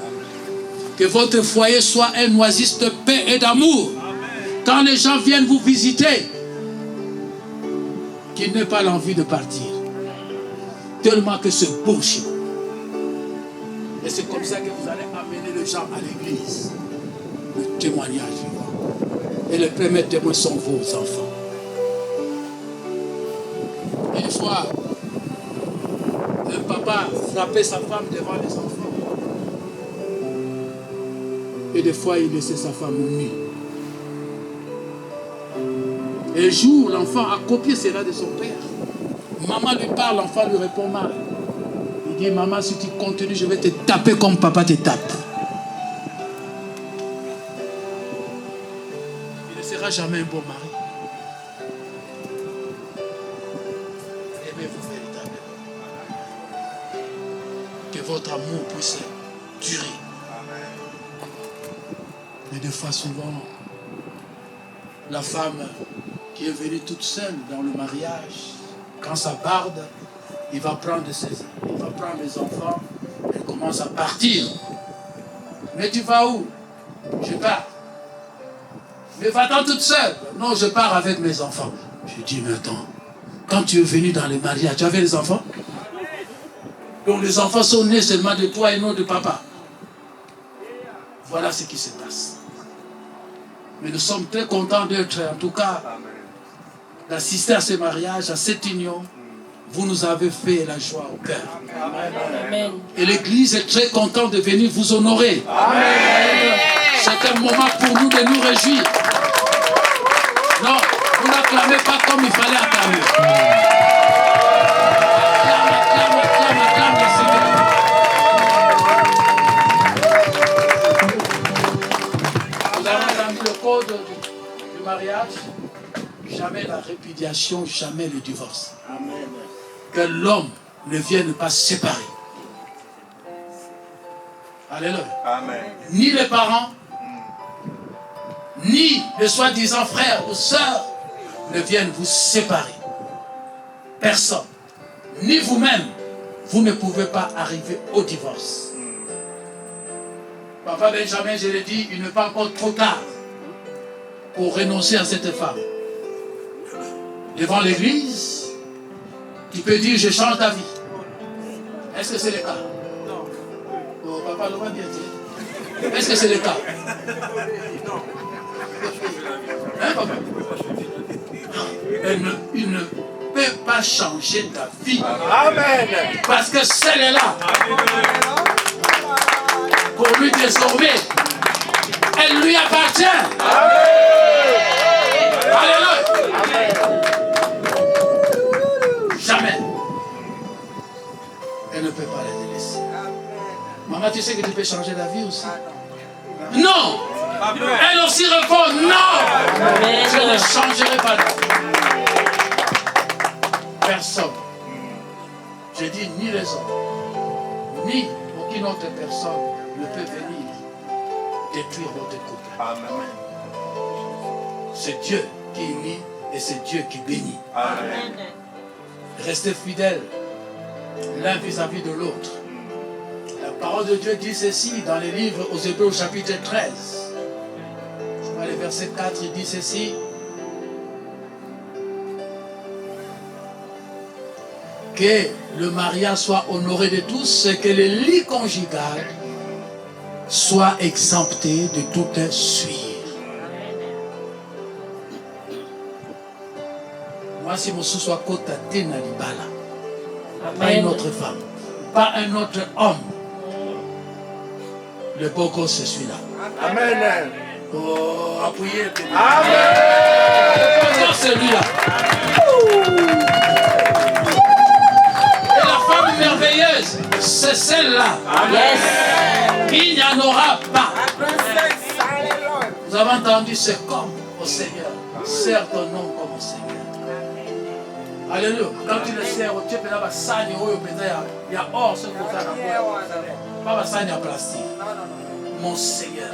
Que votre foyer soit un oasis de paix et d'amour. Quand les gens viennent vous visiter, qu'ils n'aient pas l'envie de partir. Tellement que c'est beau chez vous. Et c'est comme ça que vous allez amener les gens à l'église. Le témoignage vivant. Et les premiers témoins sont vos enfants. Une fois, un papa frappait sa femme devant les enfants. Et des fois, il laissait sa femme nue. Et un jour, l'enfant a copié cela de son père. Maman lui parle, l'enfant lui répond mal. Il dit, maman, si tu continues, je vais te taper comme papa te tape. Il ne sera jamais un bon mari. Aimez-vous véritablement. Que votre amour puisse durer. Mais des fois, souvent, la femme qui est venue toute seule dans le mariage, quand ça barde, il va prendre les enfants, elle commence à partir. Mais tu vas où? Je pars. Mais va-t'en toute seule. Non, je pars avec mes enfants. Je dis, mais attends, quand tu es venu dans le mariage, tu avais les enfants? Donc les enfants sont nés seulement de toi et non de papa. Voilà ce qui se passe. Mais nous sommes très contents d'être, en tout cas, d'assister à ce mariage, à cette union. Vous nous avez fait la joie au cœur. Amen. Et l'Église est très contente de venir vous honorer. Amen. C'est un moment pour nous de nous réjouir. Non, vous n'acclamez pas comme il fallait acclamer. Acclame le Seigneur. avez entendu le code du mariage? Jamais la répudiation, jamais le divorce. Amen. Que l'homme ne vienne pas séparer. Alléluia. Amen. Ni les parents, ni les soi-disant frères ou sœurs ne viennent vous séparer. Personne. Ni vous-même, vous ne pouvez pas arriver au divorce. Papa Benjamin, je l'ai dit, il n'est pas encore trop tard pour renoncer à cette femme. Devant l'église, tu peux dire je change d'avis. Est-ce que c'est le cas? Oh, papa le va bien dire. Est-ce que c'est le cas? Hein, papa? Il ne peut pas changer d'avis. Amen. Parce que celle-là, pour lui désormais, elle lui appartient. Alléluia. Jamais. Elle ne peut pas la délaisser. Maman, tu sais que tu peux changer d'avis aussi? Non. Elle aussi répond non. Je ne changerai pas d'avis. Personne. Je dis ni les hommes, ni aucune autre personne ne peut venir détruire votre couple. Amen. C'est Dieu qui unit et c'est Dieu qui bénit. Amen. Restez fidèles l'un vis-à-vis de l'autre. La parole de Dieu dit ceci dans les livres aux Hébreux chapitre 13. Je vois le verset 4, il dit ceci. Que le mariage soit honoré de tous et que le lit conjugal soit exempté de toute suie. Moi, si mon sou soit côté na libala, pas une autre femme, pas un autre homme, le beau gosse c'est celui-là. Amen. Oh, appuyez. Amen. Le beau gosse c'est celui-là. Merveilleuse, c'est celle-là. Il n'y en aura pas. Vous avez entendu, c'est comme au Seigneur. Sers ton nom comme au Seigneur. Alléluia. Quand tu le sers, tu peux avoir ça, il y a or ce que vous avez. Pas ça, il y a plastique. Mon Seigneur.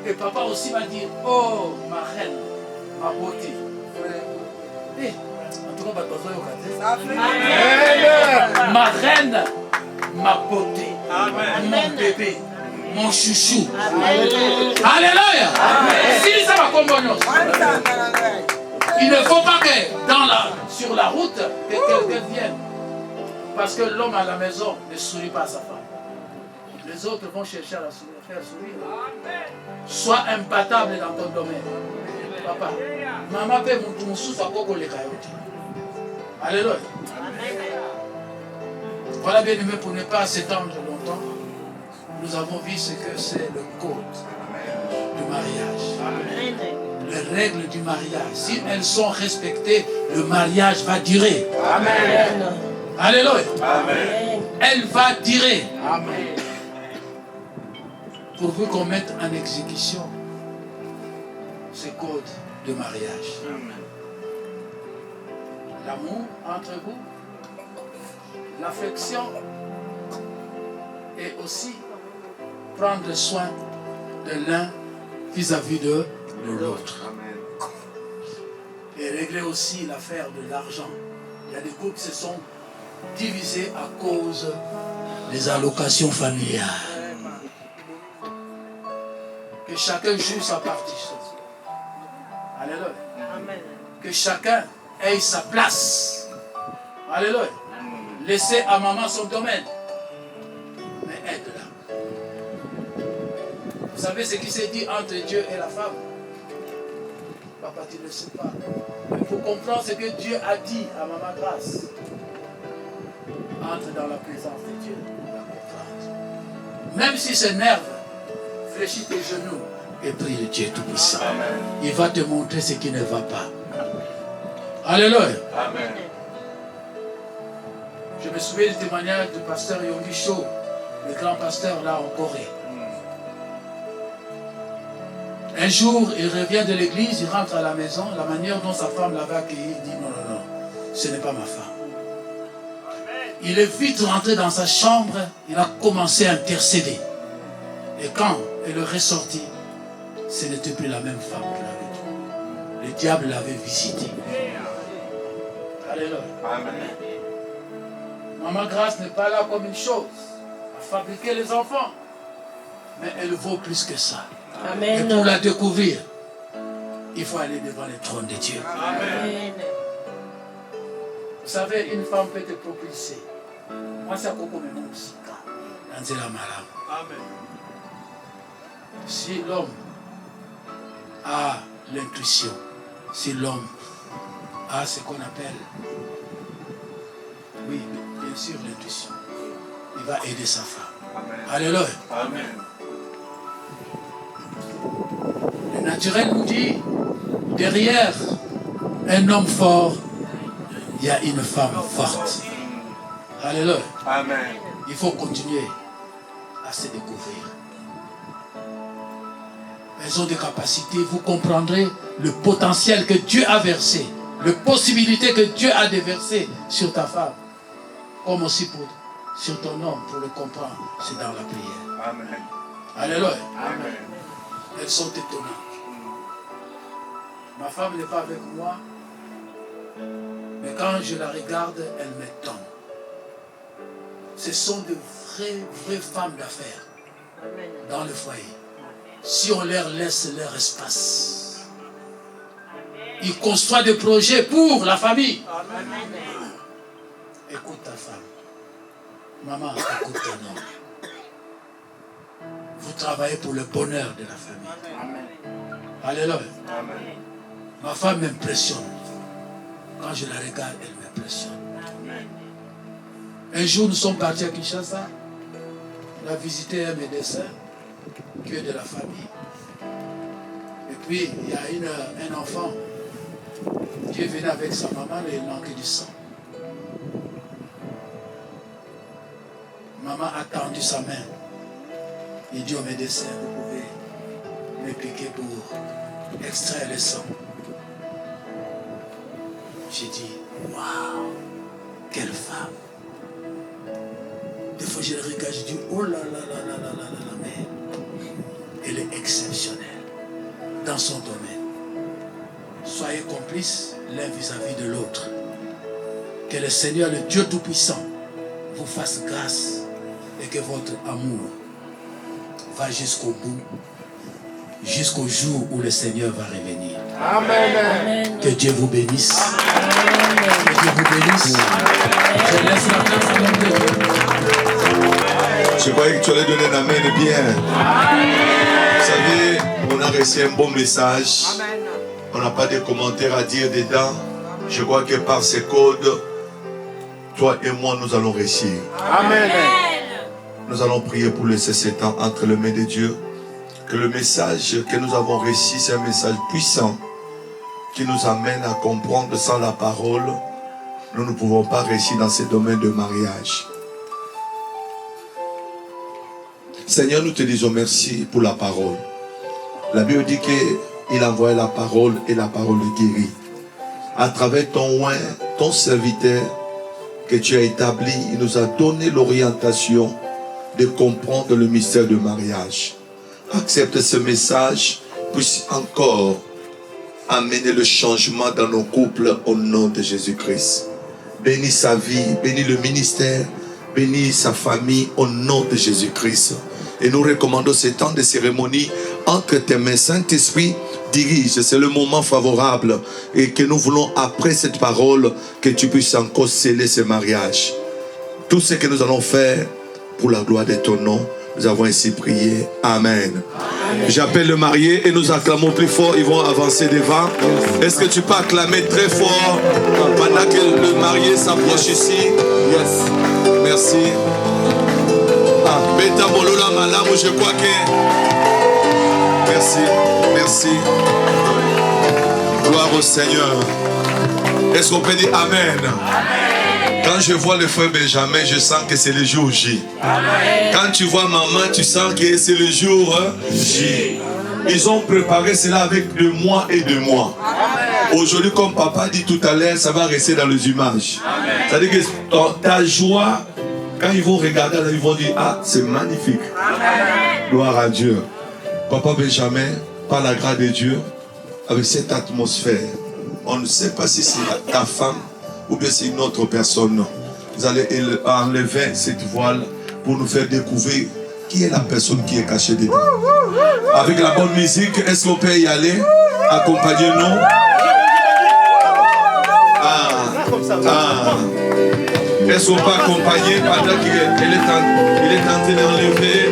Et papa aussi va dire, oh ma reine, ma beauté. Amen. Ma reine, ma beauté, amen. Mon bébé, mon chouchou. Amen. Alléluia. Si ça va comprendre. Il ne faut pas que sur la route, que quelqu'un vienne. Parce que l'homme à la maison ne sourit pas à sa femme. Les autres vont chercher à la faire sourire. Sois imbattable dans ton domaine. Papa, maman peut mon sous à beaucoup les cailloux. Alléluia. Voilà, bien aimé, pour ne pas s'étendre longtemps, nous avons vu ce que c'est le code du mariage. Les règles du mariage. Si elles sont respectées, le mariage va durer. Amen. Alléluia. Amen. Elle va durer. Amen. Pourvu qu'on mette en exécution ce code de mariage. Amen. L'amour entre vous, l'affection et aussi prendre soin de l'un vis-à-vis de l'autre. Et régler aussi l'affaire de l'argent. Il y a des couples qui se sont divisés à cause des allocations familiales. Que chacun joue sa partition. Alléluia. Que chacun ait sa place. Alléluia. Laissez à maman son domaine. Mais aide-la. Vous savez ce qui s'est dit entre Dieu et la femme? Papa, tu ne le sais pas. Il faut comprendre ce que Dieu a dit à maman Grâce. Entre dans la présence de Dieu. Même si c'est nerve, fléchis tes genoux et prie le Dieu Tout-Puissant. Il va te montrer ce qui ne va pas. Alléluia. Amen. Je me souviens du témoignage du pasteur Yongi Cho, le grand pasteur là en Corée. Un jour, il revient de l'église, il rentre à la maison, la manière dont sa femme l'avait accueilli, il dit non, non, non, ce n'est pas ma femme. Il est vite rentré dans sa chambre, il a commencé à intercéder. Et quand elle est ressortie, ce n'était plus la même femme qu'il avait trouvée. Le diable l'avait visité. Alléluia. Amen. Maman Grâce n'est pas là comme une chose, à fabriquer les enfants. Mais elle vaut plus que ça. Amen. Et pour la découvrir, il faut aller devant le trône de Dieu. Amen. Vous savez, une femme peut te propulser. Moi, c'est à Coco Mémousse. Dans la Maram. Amen. Si l'homme a l'intuition, si l'homme a ce qu'on appelle, oui, bien sûr, l'intuition, il va aider sa femme. Amen. Alléluia. Amen. Le naturel nous dit, derrière un homme fort, il y a une femme forte. Alléluia. Amen. Il faut continuer à se découvrir. Elles ont des capacités, vous comprendrez le potentiel que Dieu a versé, les possibilités que Dieu a déversées sur ta femme, comme aussi sur ton homme, pour le comprendre, c'est dans la prière. Amen. Alléluia. Amen. Elles sont étonnantes. Ma femme n'est pas avec moi, mais quand je la regarde, elle m'étonne. Ce sont de vraies femmes d'affaires dans le foyer. Si on leur laisse leur espace, ils construisent des projets pour la famille. Amen. Écoute ta femme. Maman, écoute ton homme. Vous travaillez pour le bonheur de la famille. Amen. Alléluia. Amen. Ma femme m'impressionne. Quand je la regarde, elle m'impressionne. Amen. Un jour, nous sommes partis à Kinshasa. On a visité un médecin qui est de la famille. Et puis, il y a un enfant qui est venu avec sa maman, il manquait du sang. Maman a tendu sa main. Il dit au médecin, vous pouvez me piquer pour extraire le sang. J'ai dit, waouh, quelle femme. Des fois, je le regarde, je dis, oh là là là là là là là, mais elle est exceptionnelle dans son domaine. Soyez complices l'un vis-à-vis de l'autre. Que le Seigneur, le Dieu Tout-Puissant, vous fasse grâce et que votre amour va jusqu'au bout, jusqu'au jour où le Seigneur va revenir. Amen. Que Dieu vous bénisse. Amen. Que Dieu vous bénisse. Je laisse la place à l'homme de Dieu. Je croyais que tu allais donner un amen bien. Vous savez, on a reçu un bon message. On n'a pas de commentaires à dire dedans. Je crois que par ces codes, toi et moi, nous allons réussir. Amen. Nous allons prier pour laisser ce temps entre les mains de Dieu. Que le message que nous avons reçu, c'est un message puissant qui nous amène à comprendre sans la parole, nous ne pouvons pas réussir dans ces domaines de mariage. Seigneur, nous te disons merci pour la parole. La Bible dit qu'il a envoyé la parole et la parole guérit. À travers ton oint, ton serviteur que tu as établi, il nous a donné l'orientation de comprendre le mystère du mariage. Accepte ce message, puisse encore amener le changement dans nos couples au nom de Jésus-Christ. Bénis sa vie, bénis le ministère, bénis sa famille au nom de Jésus-Christ. Et nous recommandons ce temps de cérémonie entre tes mains. Saint-Esprit, dirige, c'est le moment favorable. Et que nous voulons, après cette parole, que tu puisses encore sceller ce mariage. Tout ce que nous allons faire pour la gloire de ton nom, nous avons ainsi prié. Amen. J'appelle le marié et nous acclamons plus fort. Ils vont avancer devant. Est-ce que tu peux acclamer très fort pendant que le marié s'approche ici? Yes. Merci. Ah, Beta Molola Malamu, je crois que... Merci, merci. Gloire au Seigneur. Est-ce qu'on peut dire Amen? Amen. Quand je vois le frère Benjamin, je sens que c'est le jour J. Amen. Quand tu vois maman, tu sens que c'est le jour J. Ils ont préparé cela avec 2 mois et 2 mois. Aujourd'hui, comme papa dit tout à l'heure, ça va rester dans les images. C'est-à-dire que ta joie, quand ils vont regarder, ils vont dire, ah, c'est magnifique. Gloire à Dieu. Papa Benjamin, par la grâce de Dieu, avec cette atmosphère, on ne sait pas si c'est ta femme ou bien c'est une autre personne. Vous allez enlever cette voile pour nous faire découvrir qui est la personne qui est cachée dedans. Avec la bonne musique, est-ce qu'on peut y aller? Accompagnez-nous. Est-ce qu'on peut accompagner pendant qu'il est en train d'enlever?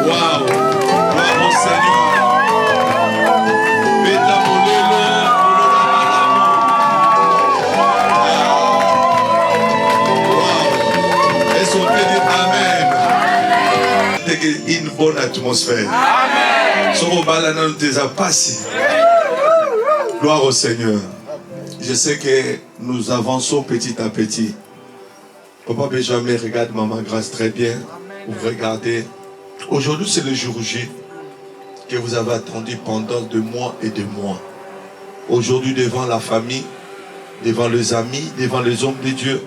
Waouh! Waouh, mon Seigneur! Est-ce qu'on peut dire Amen? Une bonne atmosphère. Amen. Gloire au Seigneur. Je sais que nous avançons petit à petit. Papa Benjamin regarde Maman Grâce très bien. Vous regardez. Aujourd'hui, c'est le jour J que vous avez attendu pendant 2 mois et 2 mois. Aujourd'hui, devant la famille, devant les amis, devant les hommes de Dieu,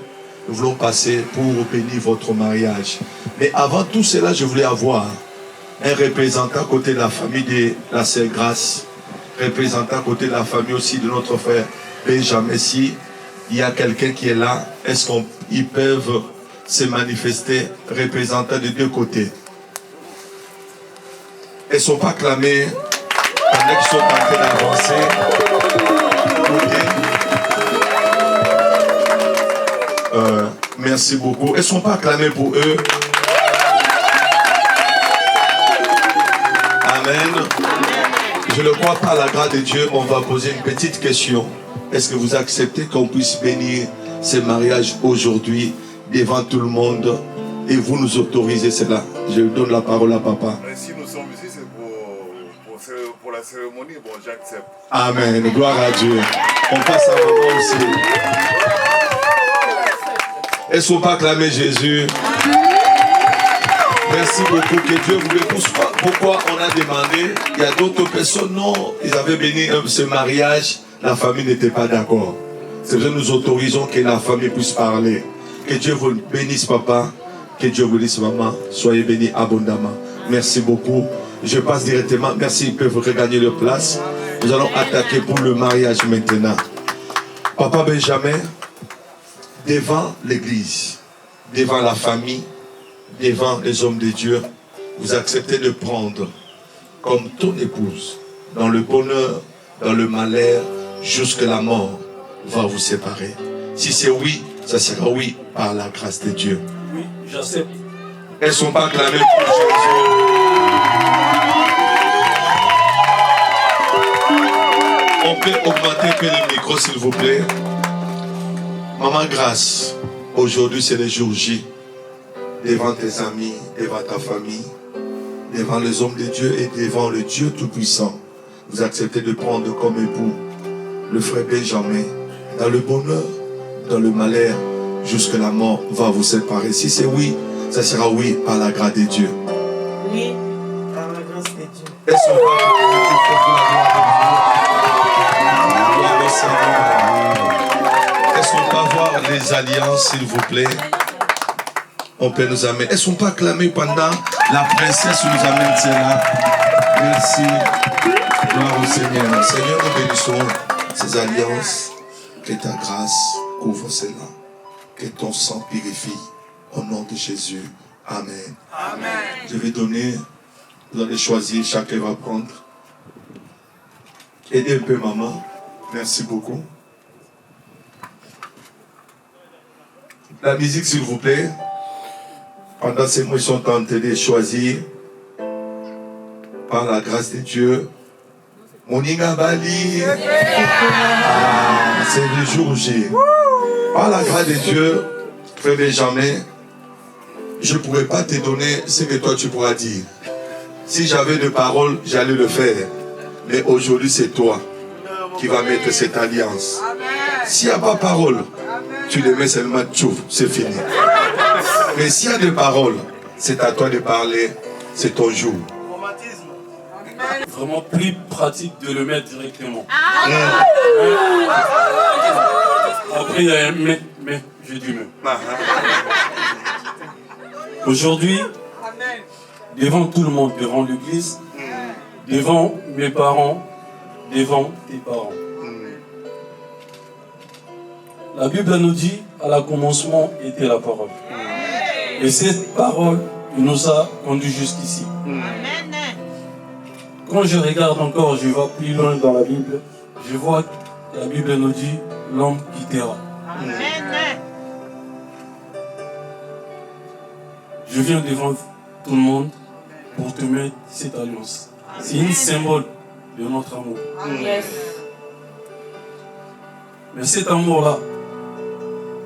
nous voulons passer pour bénir votre mariage. Mais avant tout cela, je voulais avoir un représentant à côté de la famille de la Sœur Grâce, représentant à côté de la famille aussi de notre frère Benjamin. Si il y a quelqu'un qui est là, est-ce qu'ils peuvent se manifester, représentant des 2 côtés? Elles ne sont pas clamées pendant qu'ils sont en train d'avancer. Merci beaucoup. Elles ne sont pas acclamées pour eux. Amen. Je le crois par la grâce de Dieu. On va poser une petite question. Est-ce que vous acceptez qu'on puisse bénir ce mariage aujourd'hui devant tout le monde et vous nous autorisez cela? Je donne la parole à papa. Si nous sommes ici, c'est pour la cérémonie. Bon, j'accepte. Amen. Gloire à Dieu. On passe à maman aussi. Est-ce qu'on peut acclamer Jésus? Merci beaucoup. Que Dieu vous épouse. Pourquoi on a demandé? Il y a d'autres personnes, non, ils avaient béni ce mariage. La famille n'était pas d'accord. C'est vrai, nous autorisons que la famille puisse parler. Que Dieu vous bénisse, papa. Que Dieu vous bénisse, maman. Soyez bénis abondamment. Merci beaucoup. Je passe directement. Merci, ils peuvent regagner leur place. Nous allons attaquer pour le mariage maintenant. Papa Benjamin, devant l'église, devant la famille, devant les hommes de Dieu, vous acceptez de prendre comme ton épouse, dans le bonheur, dans le malheur, jusque la mort va vous séparer. Si c'est oui, ça sera oui par la grâce de Dieu. Oui, j'accepte. Elles ne sont pas acclamées pour Jésus. On peut augmenter un peu le micro, s'il vous plaît. Maman Grâce, aujourd'hui c'est le jour J. Devant tes amis, devant ta famille, devant les hommes de Dieu et devant le Dieu Tout-Puissant, vous acceptez de prendre comme époux le frère Benjamin. Dans le bonheur, dans le malheur, jusque la mort va vous séparer. Si c'est oui, ça sera oui par la grâce de Dieu. Oui, par la grâce de Dieu. Est-ce qu'on va gloire au Seigneur? Est-ce qu'on peut avoir les alliances, s'il vous plaît? On peut nous amener. Est-ce qu'on peut acclamer pendant la princesse nous amène cela? Merci. Gloire au Seigneur. Seigneur, nous bénissons ces alliances. Que ta grâce couvre cela. Que ton sang purifie. Au nom de Jésus. Amen. Amen. Je vais donner. Vous allez choisir. Chacun va prendre. Aidez un peu maman. Merci beaucoup. La musique, s'il vous plaît. Pendant ces mois, ils sont en train de choisir, par la grâce de Dieu, Moninga Bali. C'est le jour J. Par la grâce de Dieu, frère Benjamin, je ne pourrais pas te donner ce que toi tu pourras dire. Si j'avais de paroles, j'allais le faire. Mais aujourd'hui, c'est toi qui vas mettre cette alliance. S'il n'y a pas parole, tu les mets seulement tchouf, c'est fini. Mais s'il y a des paroles, c'est à toi de parler, c'est ton jour. Vraiment plus pratique de le mettre directement. Après, il y a un mais, j'ai dit mais. Aujourd'hui, devant tout le monde, devant l'église, devant mes parents, devant tes parents. La Bible nous dit, à la commencement était la parole. Et cette parole nous a conduits jusqu'ici. Quand je regarde encore, je vois plus loin dans la Bible, je vois que la Bible nous dit, l'homme quittera. Je viens devant tout le monde pour te mettre cette alliance. C'est un symbole de notre amour. Mais cet amour-là,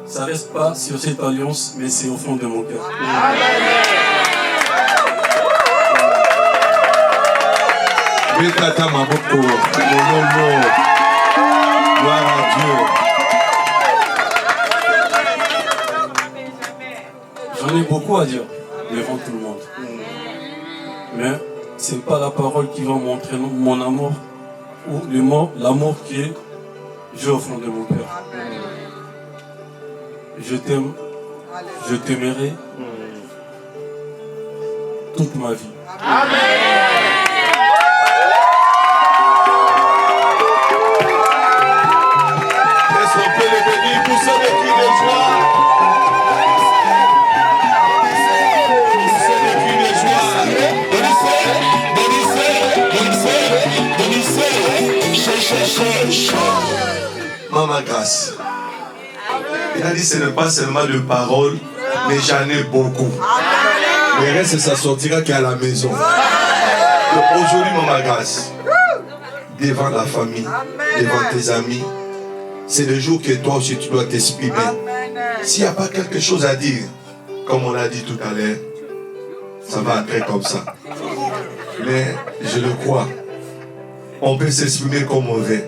ça ne reste pas sur cette alliance, mais c'est au fond de mon cœur. Gloire à Dieu. J'en ai beaucoup à dire devant tout le monde. Mais ce n'est pas la parole qui va montrer mon amour ou l'amour qui est j'ai au fond de mon cœur. Je t'aime, je t'aimerai toute ma vie. Est-ce qu'on peut le bénir pour ceux de cris de joie? Pour ceux de cris de joie. Maman Grâce. Il a dit ce n'est pas seulement de paroles, mais j'en ai beaucoup. Le reste, ça sortira qu'à la maison. Donc aujourd'hui, Maman Grâce, devant la famille, devant tes amis, c'est le jour que toi aussi tu dois t'exprimer. S'il n'y a pas quelque chose à dire, comme on l'a dit tout à l'heure, ça va être comme ça. Mais je le crois, on peut s'exprimer comme on veut.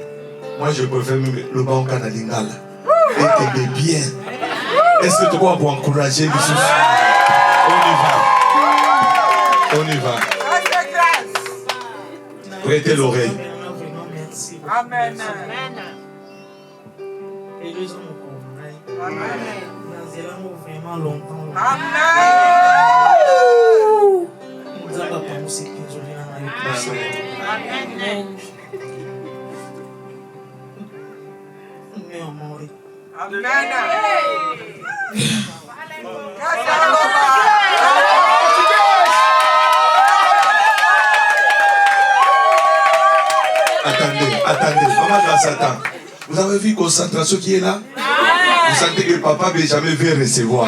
Moi, je préfère le banc canadingal. Et t'aimer bien. Est-ce que tu crois pour encourager les soucis? On y va. Prêtez l'oreille. Amen. Et les hommes comprennent. Nous allons vraiment longtemps. Nous allons pas nous séparer. Amen. Attendez, Maman Grâce attend. Vous avez vu concentration qui est là? Vous sentez que papa Benjamin veut recevoir.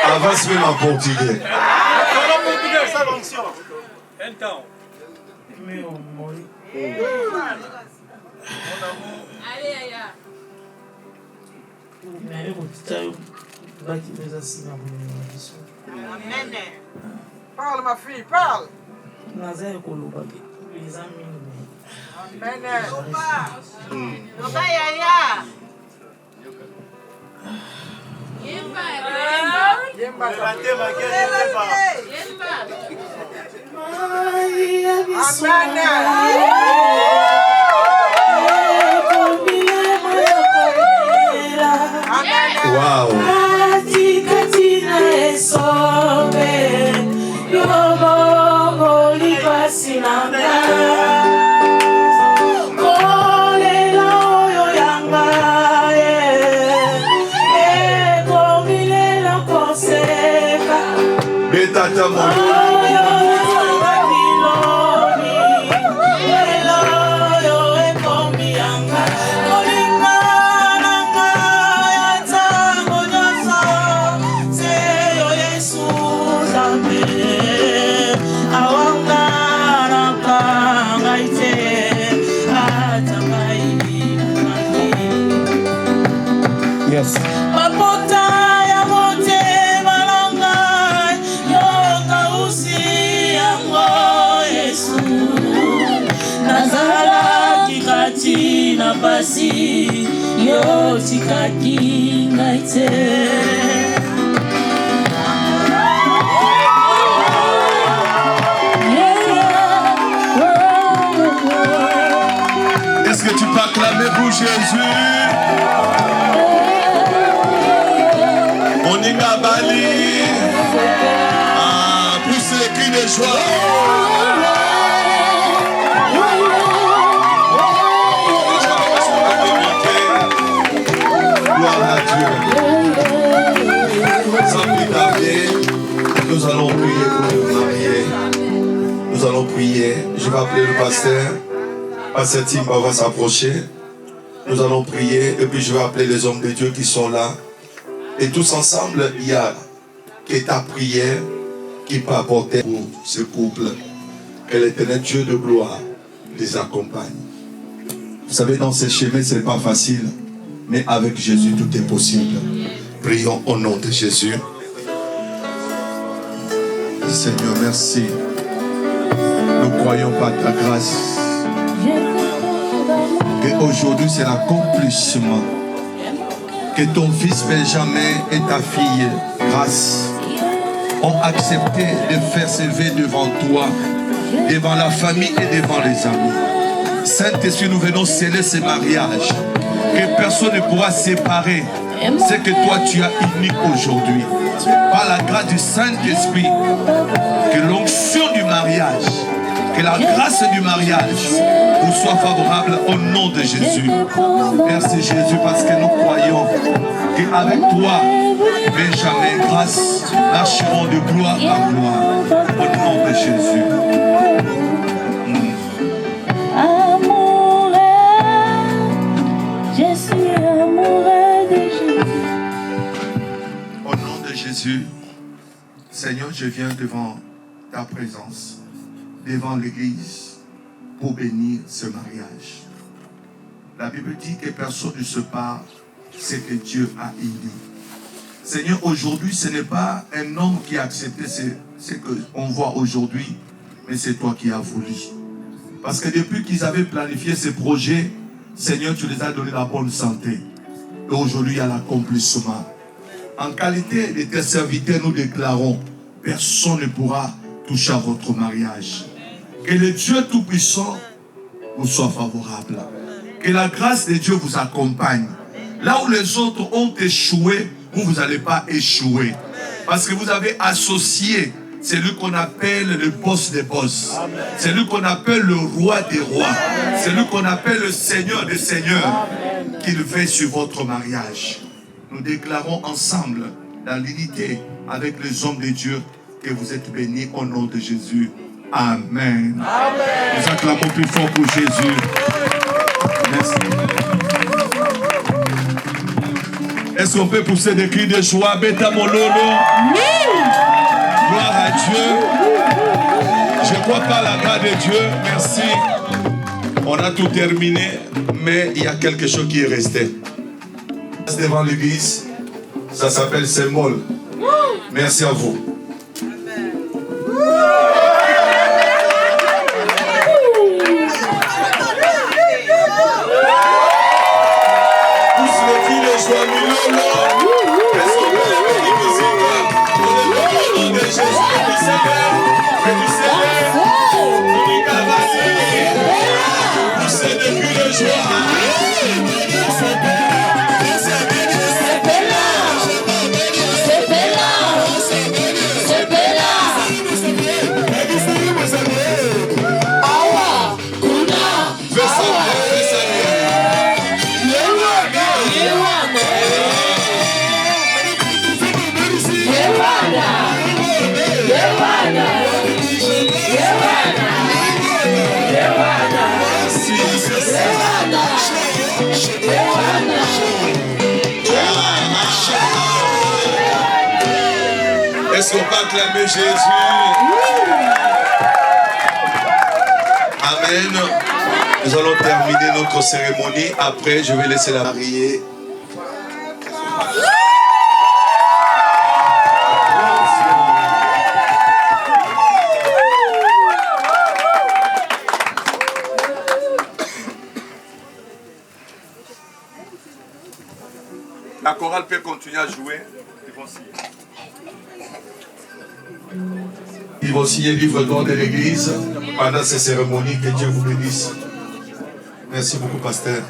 Avance même en portugais. Então. Amen. Parle, ma fille, parle. Amen. Wow. Betata mon Yes. Basi yo tikaki ngaite yeah pour Jésus. On y a Bali. Pour ces cris de joie. Gloire à Dieu. Sans plus tarder, nous allons prier pour nous marier. Nous allons prier. Je vais appeler le pasteur. Pasteur Timba va s'approcher. Nous allons prier et puis je vais appeler les hommes de Dieu qui sont là. Et tous ensemble, il y a que ta prière qui peut apporter pour ce couple. Que l'Éternel Dieu de gloire les accompagne. Vous savez, dans ces chemins, ce n'est pas facile. Mais avec Jésus, tout est possible. Prions au nom de Jésus. Seigneur, merci. Nous croyons par ta grâce qu'aujourd'hui c'est l'accomplissement. Que ton fils Benjamin et ta fille Grâce ont accepté de faire s'élever devant toi, devant la famille et devant les amis. Saint-Esprit, nous venons sceller ce mariage. Que personne ne pourra séparer ce que toi tu as uni aujourd'hui. Par la grâce du Saint-Esprit, que l'onction du mariage, que la grâce du mariage vous soit favorable au nom de Jésus. Merci Jésus parce que nous croyons qu'avec toi, Benjamin, Grâce, marcheront de gloire en gloire au nom de Jésus. Amoureux, je suis amoureux de Jésus. Au nom de Jésus, Seigneur, je viens devant ta présence, devant l'église, pour bénir ce mariage. La Bible dit que personne ne se part, c'est que Dieu a uni. Seigneur, aujourd'hui, ce n'est pas un homme qui a accepté ce qu'on voit aujourd'hui, mais c'est toi qui as voulu. Parce que depuis qu'ils avaient planifié ce projet, Seigneur, tu les as donné la bonne santé. Et aujourd'hui, il y a l'accomplissement. En qualité de tes serviteurs, nous déclarons, personne ne pourra toucher à votre mariage. Que le Dieu Tout-Puissant vous soit favorable. Que la grâce de Dieu vous accompagne. Là où les autres ont échoué, vous n'allez pas échouer. Parce que vous avez associé celui qu'on appelle le boss des boss. Celui qu'on appelle le roi des rois. Celui qu'on appelle le Seigneur des seigneurs. Qu'il veille sur votre mariage. Nous déclarons ensemble, dans l'unité avec les hommes de Dieu, que vous êtes bénis au nom de Jésus. Amen. Nous acclamons plus fort pour Jésus. Merci. Est-ce qu'on peut pousser des cris de joie? Beta Mololo. Gloire à Dieu. Je crois par la grâce de Dieu. Merci. On a tout terminé, mais il y a quelque chose qui est resté. Devant l'église, ça s'appelle symbole. Merci à vous. Est-ce qu'on peut acclamer Jésus? Amen. Nous allons terminer notre cérémonie. Après, je vais laisser la mariée. La chorale peut continuer à jouer. Ils vont signer le livre d'or de l'église pendant ces cérémonies. Que Dieu vous bénisse. Merci beaucoup, pasteur.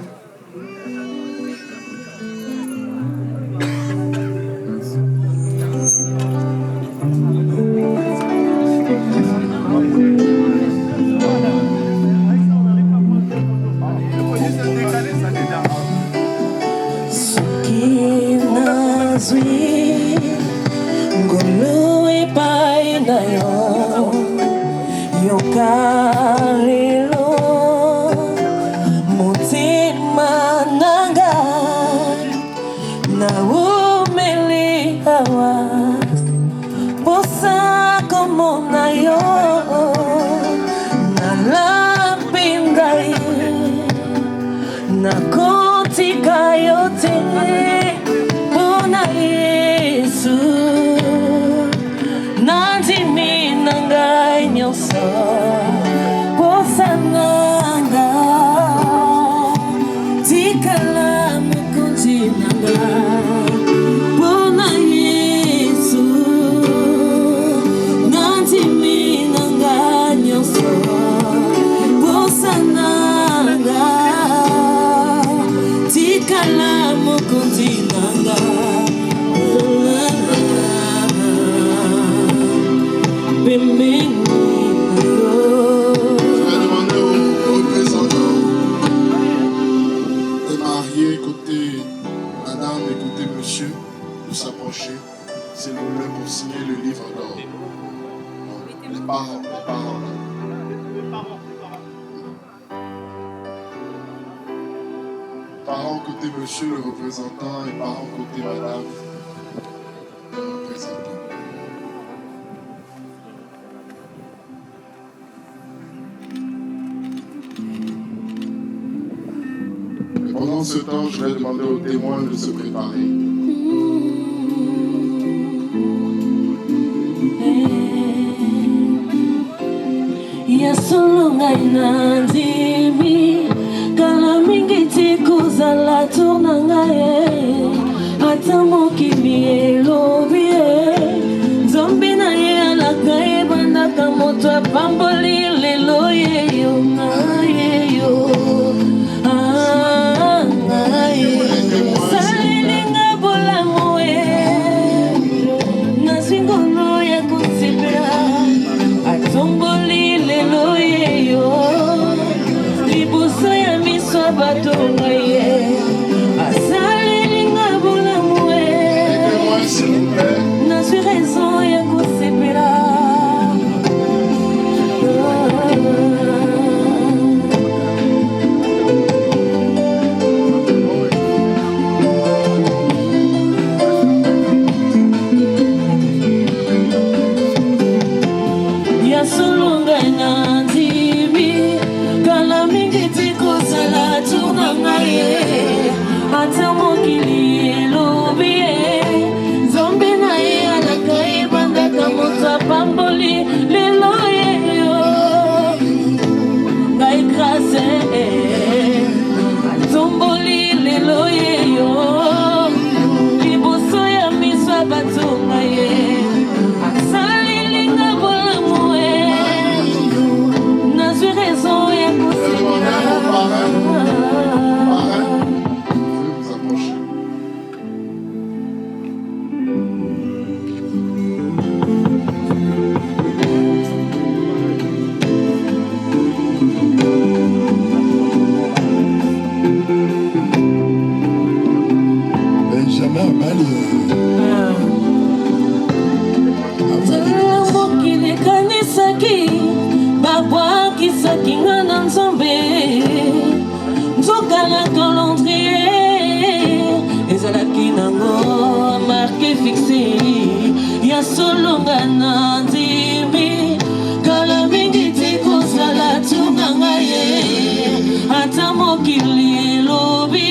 Parents côté monsieur le représentant et parents côté madame le représentant. Et pendant ce temps, je vais demander aux témoins de se préparer. Kala mingi tikuzala tourna ngaye ata mokili elobi nzambe na ye alaka ebandaka moto apamboli lelo yeyo ngayeyo salilinga bolamu nazwi ngono ya kosepela atomboli lelo yeyo liboso ya miso batonga ye asalilinga bolamu nazwi raison ya kosepela ya solonga na ndimi kala mingi tikozala tourna ngaye ata mokili elobi nzambe na ye alaka ebandaka moto apamboli lelo yeyo ngai grase atomboli lelo yeyo liboso ya miso ya batonga ye asalilinga bolamu nazwi raison ya kosepela Benjamin mokili ekanisaki babwakisaki nga na nzambe nzoka na calendrier ezalaki nango marke fixe ya solonga na ndimi kala mingi tikozala tourna ngaye ata mokili elobi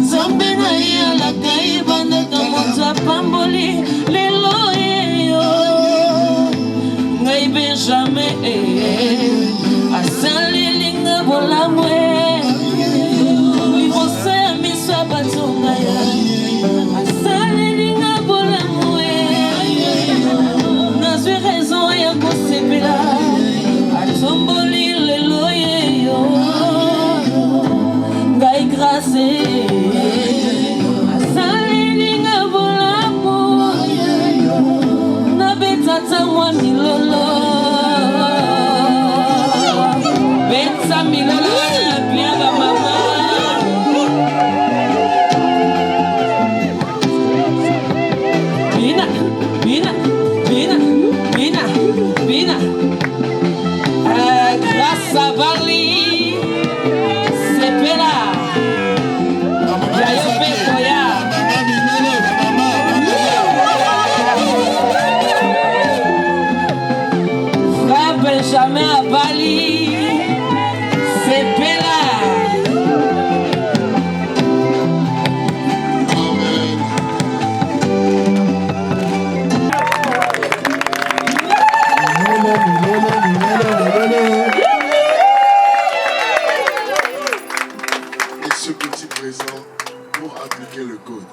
nzambe na ye alaka ebandaka moto apamboli lelo yeyo ngai benjamin asalilinga bolamu liboso ya miso ya batonga ya asalilinga bolamu nazwi raison ya kosepela atomboli lelo yeyo ngai grase asalilinga bolamu nabetata mwa milolo beta milolo bianga mama bina bina bina bina bina grâce à Vali sepela jayo bekoya frère Benjamin à Bali sepela Et ce petit présent pour appliquer le code.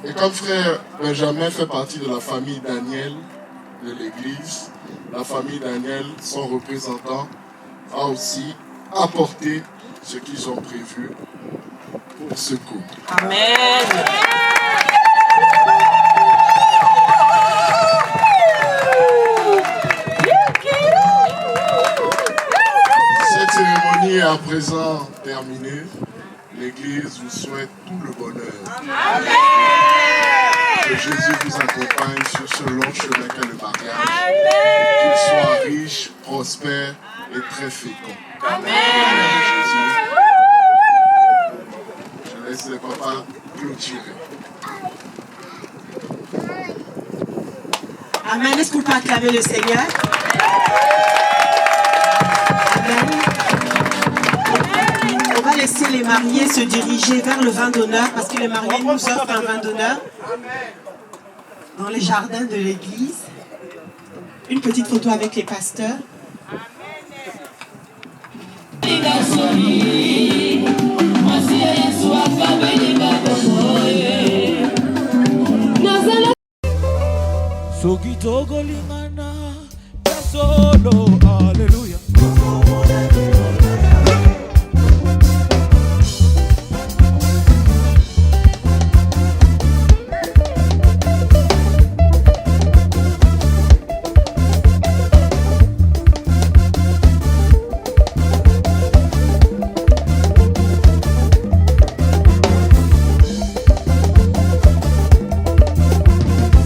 Et comme frère Benjamin fait partie de la famille Daniel de l'église, la famille Daniel, son représentant, a aussi apporté ce qu'ils ont prévu pour ce couple. Amen. Cette cérémonie est à présent terminée. L'Église vous souhaite tout le bonheur. Amen. Que Jésus vous accompagne sur ce long chemin qu'est le mariage. Amen. Qu'il soit riche, prospère et très fécond. Amen. Jésus. Je laisse les papas clôturer. Amen. Est-ce qu'on peut acclamer le Seigneur? Amen. On va laisser les mariés se diriger vers le vin d'honneur parce que les mariés nous offrent un vin d'honneur dans les jardins de l'église. Une petite photo avec les pasteurs. Sokitogo lingana ya solo, haleluya.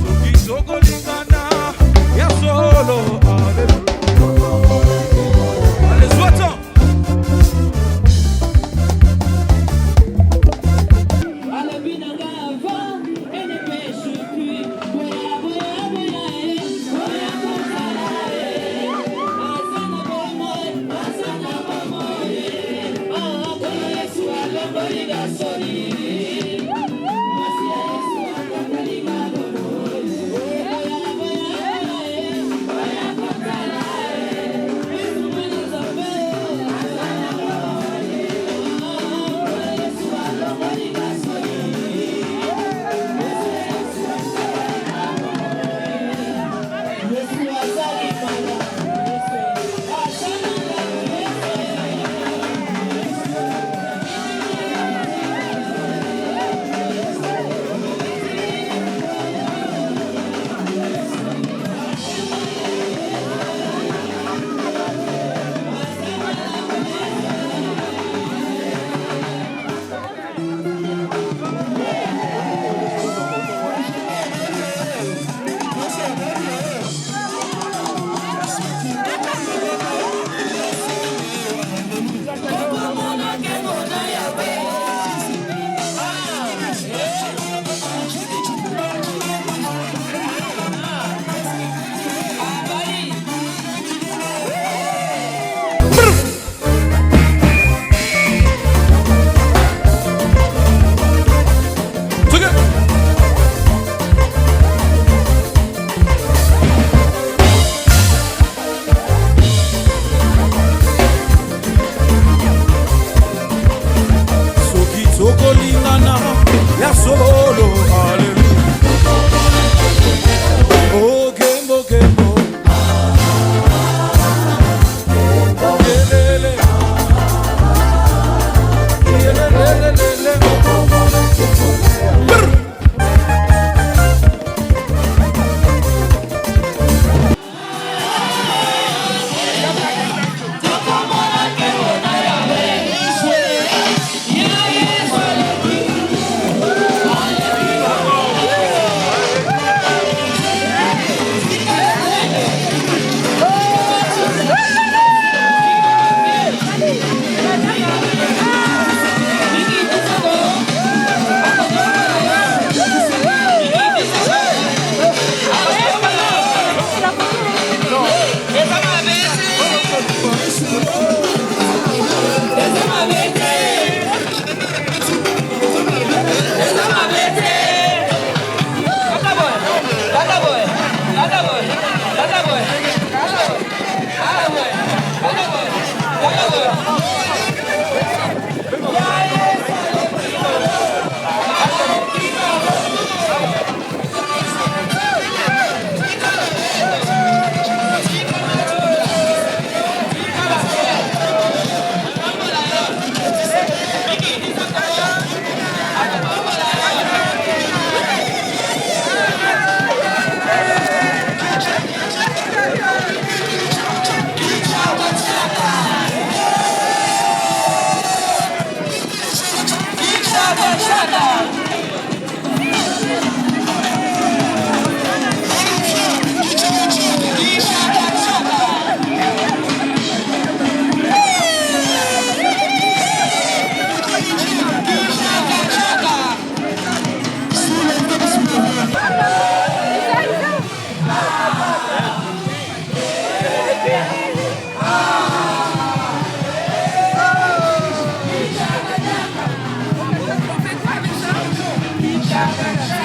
Sokitogo lingana ya solo, haleluya. Allez, soit-en. Sokitogo lingana ya solo, haleluya. Oh, gembo, gembo. Yelele. Yelelelelele. Brr. Yeah, yeah.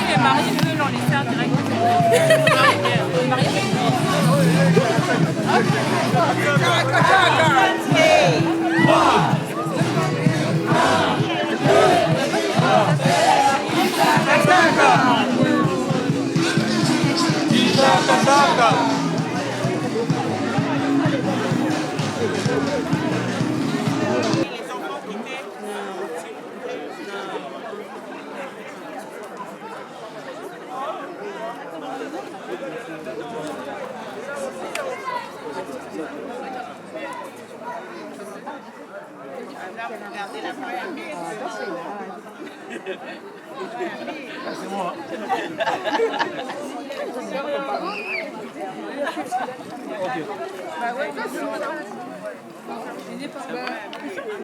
Les mariés veulent en laisser un direct. C'est moi. Ok.